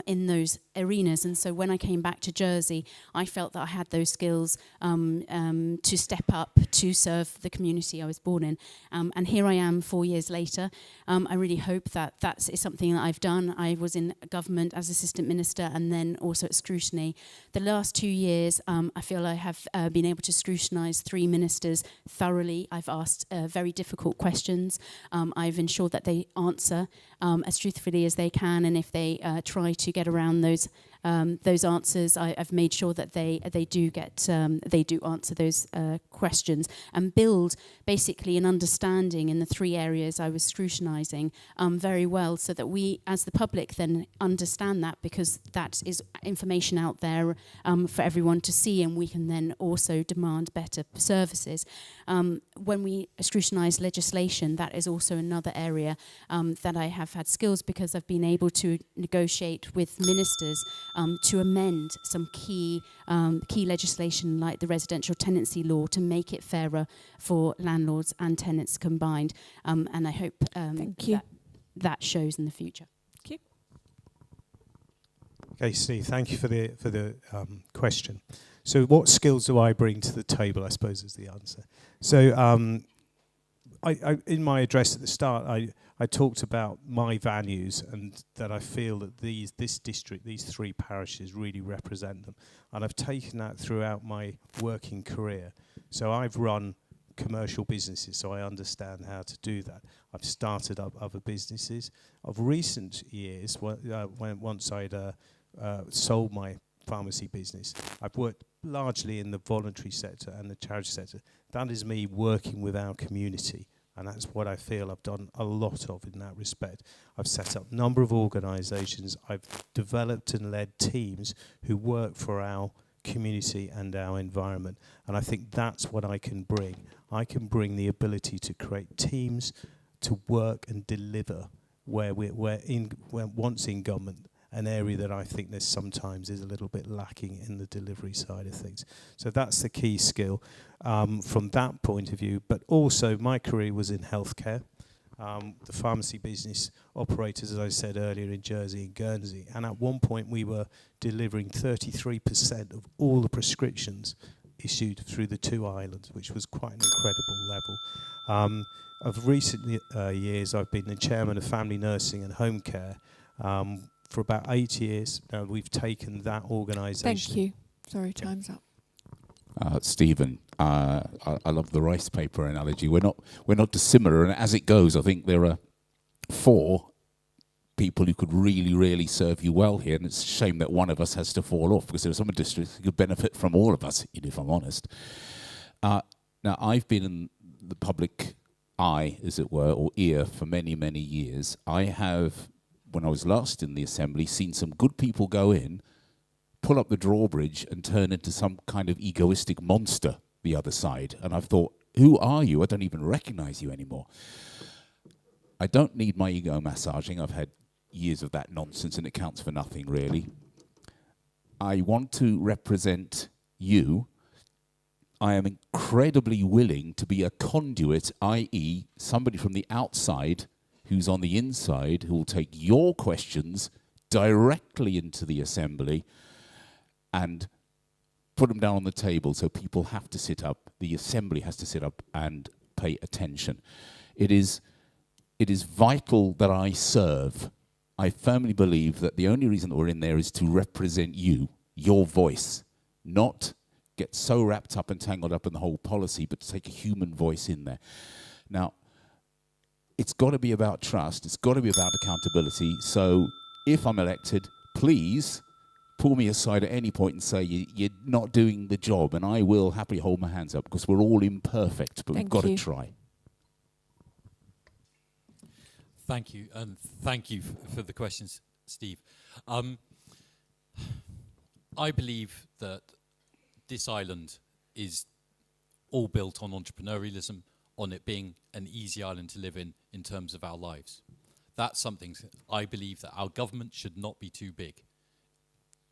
in those arenas. And so when I came back to Jersey, I felt that I had those skills to step up, to serve the community I was born in. And here I am 4 years later. I really hope that that is something that I've done. I was in government as assistant minister and then also at scrutiny. The last 2 years, I feel I have been able to scrutinise 3 ministers thoroughly. I've asked very difficult questions. I've ensured that they answer as truthfully as they can, and if they try to get around those answers, I've made sure that they do answer those questions and build basically an understanding in the 3 areas I was scrutinising very well, so that we as the public then understand that, because that is information out there for everyone to see, and we can then also demand better services. When we scrutinise legislation, that is also another area that I have had skills, because I've been able to negotiate with ministers to amend some key legislation like the residential tenancy law to make it fairer for landlords and tenants combined. And I hope that shows in the future.
Thank you.
Okay, Steve, thank you for the question. So what skills do I bring to the table, I suppose, is the answer. So I in my address at the start, I talked about my values and that I feel that this district, these 3 parishes really represent them. And I've taken that throughout my working career. So I've run commercial businesses, so I understand how to do that. I've started up other businesses. Of recent years, once I'd sold my pharmacy business, I've worked largely in the voluntary sector and the charity sector. That is me working with our community. And that's what I feel I've done a lot of in that respect. I've set up a number of organisations. I've developed and led teams who work for our community and our environment. And I think that's what I can bring. I can bring the ability to create teams to work and deliver where once in government, an area that I think there's sometimes is a little bit lacking in the delivery side of things. So that's the key skill from that point of view. But also my career was in healthcare. The pharmacy business operators, as I said earlier, in Jersey and Guernsey. And at one point we were delivering 33% of all the prescriptions issued through the 2 islands, which was quite an incredible level. Of recent years, I've been the chairman of family nursing and home care for about 8 years. Now we've taken that organisation.
Thank you. Sorry, time's up.
Stephen, I love the rice paper analogy. We're not dissimilar, and as it goes, I think there are 4 people who could really, really serve you well here, and it's a shame that one of us has to fall off, because there are some districts who could benefit from all of us, if I'm honest. Now, I've been in the public eye, as it were, or ear, for many, many years. I have, when I was last in the Assembly, seen some good people go in, pull up the drawbridge and turn into some kind of egoistic monster the other side. And I've thought, who are you? I don't even recognize you anymore. I don't need my ego massaging. I've had years of that nonsense, and it counts for nothing, really. I want to represent you. I am incredibly willing to be a conduit, i.e. somebody from the outside who's on the inside, who will take your questions directly into the Assembly and put them down on the table, so people have to sit up, the Assembly has to sit up and pay attention. It is vital that I serve. I firmly believe that the only reason that we're in there is to represent you, your voice, not get so wrapped up and tangled up in the whole policy, but to take a human voice in there. Now, it's got to be about trust. It's got to be about accountability. So if I'm elected, please pull me aside at any point and say, you're not doing the job, and I will happily hold my hands up, because we're all imperfect, but we've got to try.
Thank you, and thank you for the questions, Steve. I believe that this island is all built on entrepreneurialism, on it being an easy island to live in terms of our lives. That's something I believe that our government should not be too big.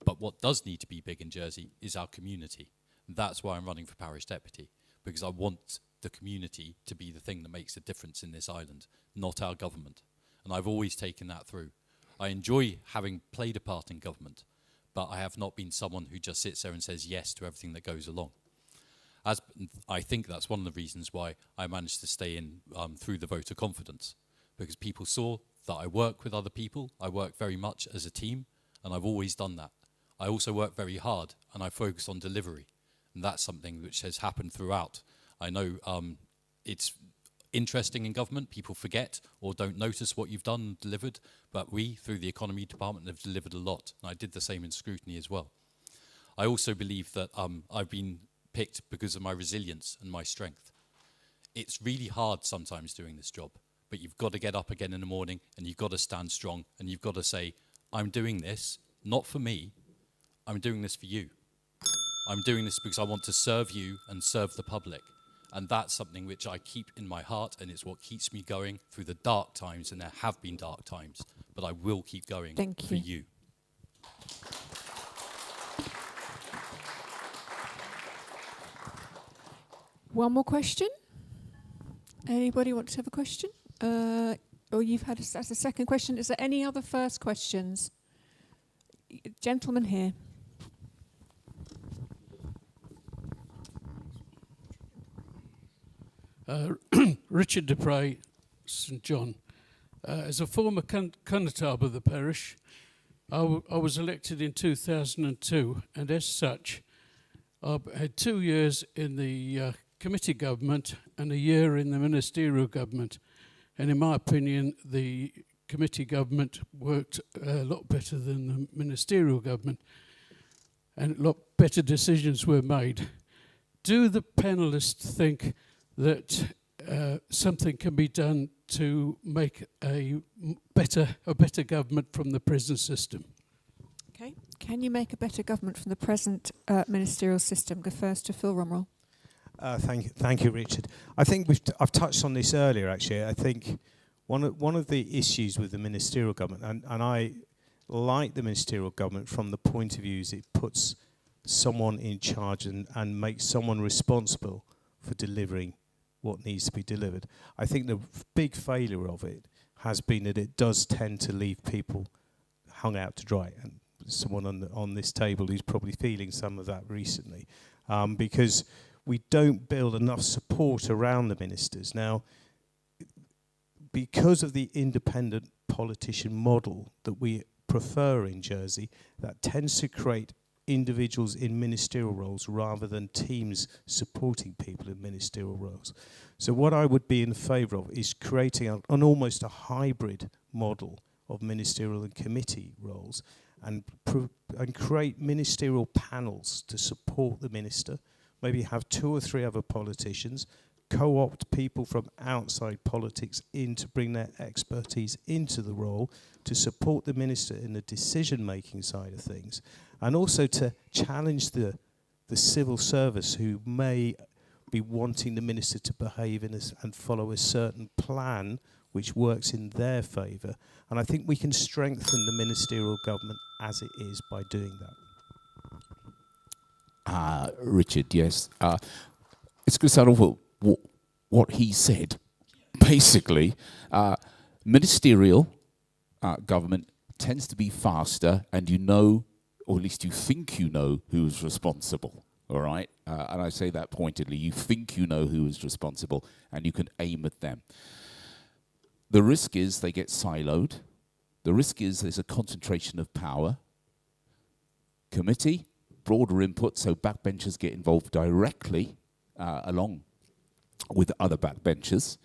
But what does need to be big in Jersey is our community. That's why I'm running for parish deputy, because I want the community to be the thing that makes a difference in this island, not our government. And I've always taken that through. I enjoy having played a part in government, but I have not been someone who just sits there and says yes to everything that goes along. As I think that's one of the reasons why I managed to stay in through the vote of confidence, because people saw that I work with other people, I work very much as a team, and I've always done that. I also work very hard, and I focus on delivery, and that's something which has happened throughout. I know it's interesting in government, people forget or don't notice what you've done and delivered, but we, through the economy department, have delivered a lot, and I did the same in scrutiny as well. I also believe that I've been picked because of my resilience and my strength. It's really hard sometimes doing this job, but you've got to get up again in the morning, and you've got to stand strong, and you've got to say, I'm doing this, not for me, I'm doing this for you. I'm doing this because I want to serve you and serve the public. And that's something which I keep in my heart, and it's what keeps me going through the dark times, and there have been dark times, but I will keep going for you.
One more question? Anybody want to have a question? Or you've had that's a second question. Is there any other first questions? Gentleman here.
Richard Dupre, St John. As a former constable of the parish, I was elected in 2002, and as such, I had 2 years in the committee government and a year in the ministerial government. And in my opinion, the committee government worked a lot better than the ministerial government, and a lot better decisions were made. Do the panelists think that something can be done to make a better government from the present system?
Okay. Can you make a better government from the present ministerial system? Go first to Phil Romrell.
Thank you, Richard. I think I've touched on this earlier. Actually, I think one of the issues with the ministerial government, and I like the ministerial government from the point of view is it puts someone in charge and makes someone responsible for delivering what needs to be delivered. I think the big failure of it has been that it does tend to leave people hung out to dry, and someone on this table who's probably feeling some of that recently, because we don't build enough support around the ministers. Now, because of the independent politician model that we prefer in Jersey, that tends to create individuals in ministerial roles rather than teams supporting people in ministerial roles. So what I would be in favour of is creating an almost a hybrid model of ministerial and committee roles, and create ministerial panels to support the minister, maybe have 2 or 3 other politicians, co-opt people from outside politics in to bring their expertise into the role to support the minister in the decision-making side of things, and also to challenge the civil service who may be wanting the minister to behave and follow a certain plan which works in their favour. And I think we can strengthen the ministerial government as it is by doing that.
Richard, yes. It's going to start off with what he said. Basically, ministerial government tends to be faster, and you know, or at least you think you know, who's responsible. All right? And I say that pointedly. You think you know who is responsible, and you can aim at them. The risk is they get siloed. The risk is there's a concentration of power. Committee, broader input, so backbenchers get involved directly along with other backbenchers.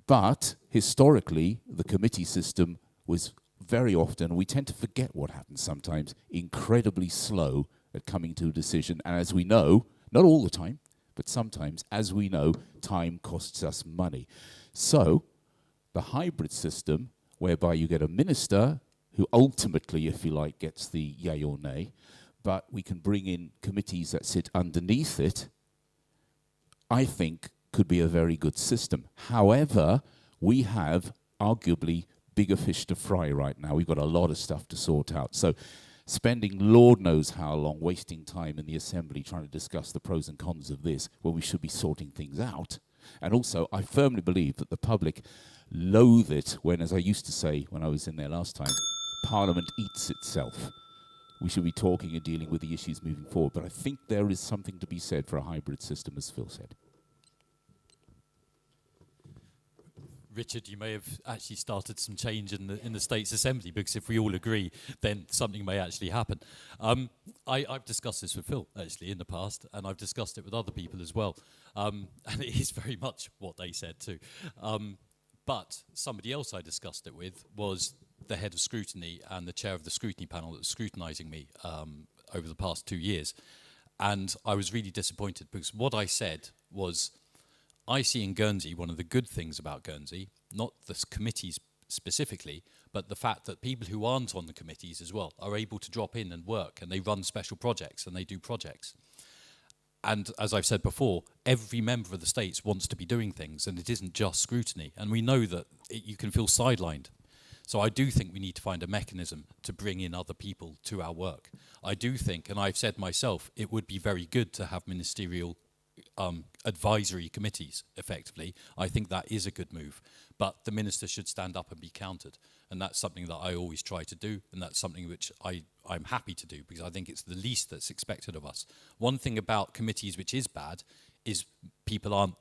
But historically, the committee system was very often, we tend to forget what happens sometimes, incredibly slow at coming to a decision. And as we know, not all the time, but sometimes, as we know, time costs us money. So the hybrid system, whereby you get a minister who ultimately, if you like, gets the yay or nay, but we can bring in committees that sit underneath it, I think could be a very good system. However, we have arguably bigger fish to fry right now. We've got a lot of stuff to sort out. So spending Lord knows how long, wasting time in the assembly trying to discuss the pros and cons of this, when we should be sorting things out. And also, I firmly believe that the public loathe it when, as I used to say when I was in there last time, Parliament eats itself. We should be talking and dealing with the issues moving forward. But I think there is something to be said for a hybrid system, as Phil said.
Richard, you may have actually started some change in the States Assembly, because if we all agree, then something may actually happen. I've discussed this with Phil, actually, in the past, and I've discussed it with other people as well. And it is very much what they said too. But somebody else I discussed it with was the head of scrutiny and the chair of the scrutiny panel that was scrutinising me over the past 2 years. And I was really disappointed, because what I said was, I see in Guernsey one of the good things about Guernsey, not the committees specifically, but the fact that people who aren't on the committees as well are able to drop in and work, and they run special projects and they do projects. And as I've said before, every member of the States wants to be doing things, and it isn't just scrutiny. And we know that you can feel sidelined. So I do think we need to find a mechanism to bring in other people to our work. I do think, and I've said myself, it would be very good to have ministerial advisory committees, effectively. I think that is a good move. But the minister should stand up and be counted. And that's something that I always try to do, and that's something which I'm happy to do, because I think it's the least that's expected of us. One thing about committees which is bad is people aren't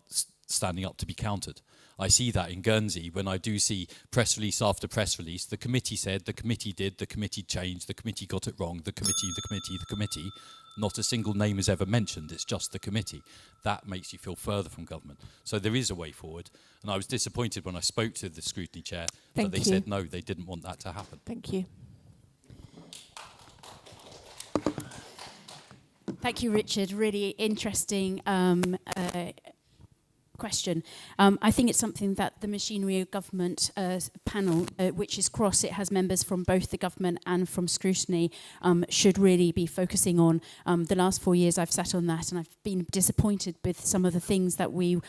standing up to be counted. I see that in Guernsey when I do see press release after press release. The committee said, the committee did, the committee changed, the committee got it wrong, the committee. Not a single name is ever mentioned, it's just the committee. That makes you feel further from government. So there is a way forward. And I was disappointed when I spoke to the scrutiny chair that they said no, they didn't want that to happen.
Thank you.
Thank you, Richard. Really interesting question. I think it's something that the Machinery of Government panel, which is cross, it has members from both the government and from scrutiny, should really be focusing on. The last 4 years I've sat on that, and I've been disappointed with some of the things that we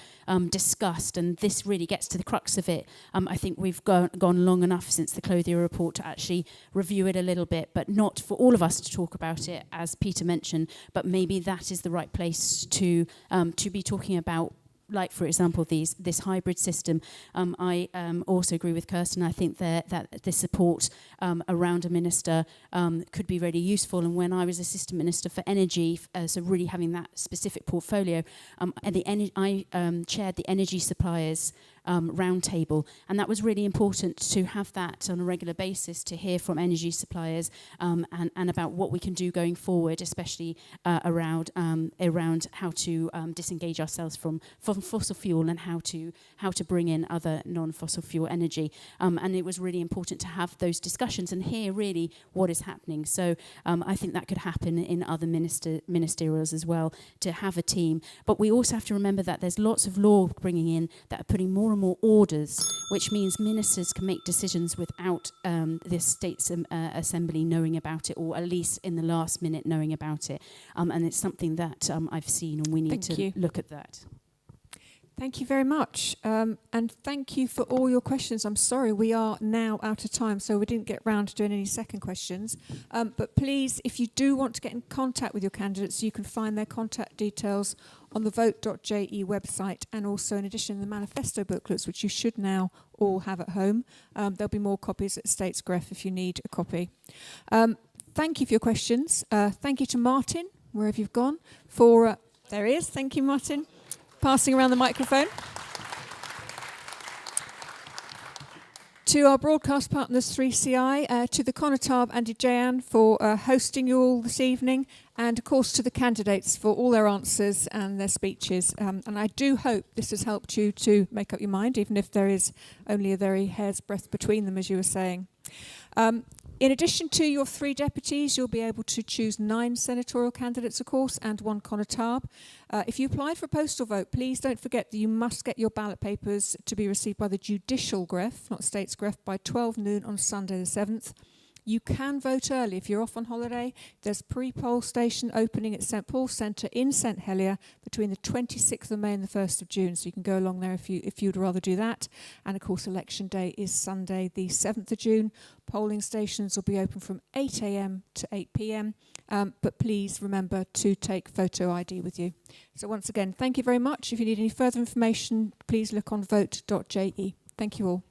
discussed, and this really gets to the crux of it. I think we've gone long enough since the Clothier report to actually review it a little bit, but not for all of us to talk about it, as Peter mentioned, but maybe that is the right place to be talking about, like, for example, this hybrid system. I also agree with Kirsten. I think that the support around a minister could be really useful. And when I was Assistant Minister for Energy, so really having that specific portfolio, I chaired the energy suppliers roundtable. And that was really important to have that on a regular basis, to hear from energy suppliers and about what we can do going forward, especially around how to disengage ourselves from fossil fuel and how to bring in other non-fossil fuel energy. And it was really important to have those discussions and hear really what is happening. So I think that could happen in other ministerials as well, to have a team. But we also have to remember that there's lots of law bringing in that are putting more and more orders, which means ministers can make decisions without the States Assembly knowing about it, or at least in the last minute knowing about it. And it's something that I've seen, and we need to look at that.
Thank you very much. And thank you for all your questions. I'm sorry, we are now out of time, so we didn't get round to doing any second questions. But please, if you do want to get in contact with your candidates, you can find their contact details on the vote.je website, and also in addition the manifesto booklets, which you should now all have at home. There'll be more copies at Statesgraph if you need a copy. Thank you for your questions. Thank you to Martin, wherever you've gone, for... there he is. Thank you, Martin. Passing around the microphone. To our broadcast partners 3CI, to the Conotab and Dejan for hosting you all this evening, and of course to the candidates for all their answers and their speeches. And I do hope this has helped you to make up your mind, even if there is only a very hair's breadth between them, as you were saying. In addition to your 3 deputies, you'll be able to choose 9 senatorial candidates, of course, and 1 Conotab. If you applied for a postal vote, please don't forget that you must get your ballot papers to be received by the judicial greph, not Statesgraph, by 12 noon on Sunday the 7th. You can vote early if you're off on holiday. There's pre-poll station opening at St Paul's Centre in St Helier between the 26th of May and the 1st of June, so you can go along there if you'd rather do that. And of course, election day is Sunday the 7th of June. Polling stations will be open from 8 a.m. to 8 p.m. But please remember to take photo ID with you. So once again, thank you very much. If you need any further information, please look on vote.je. Thank you all.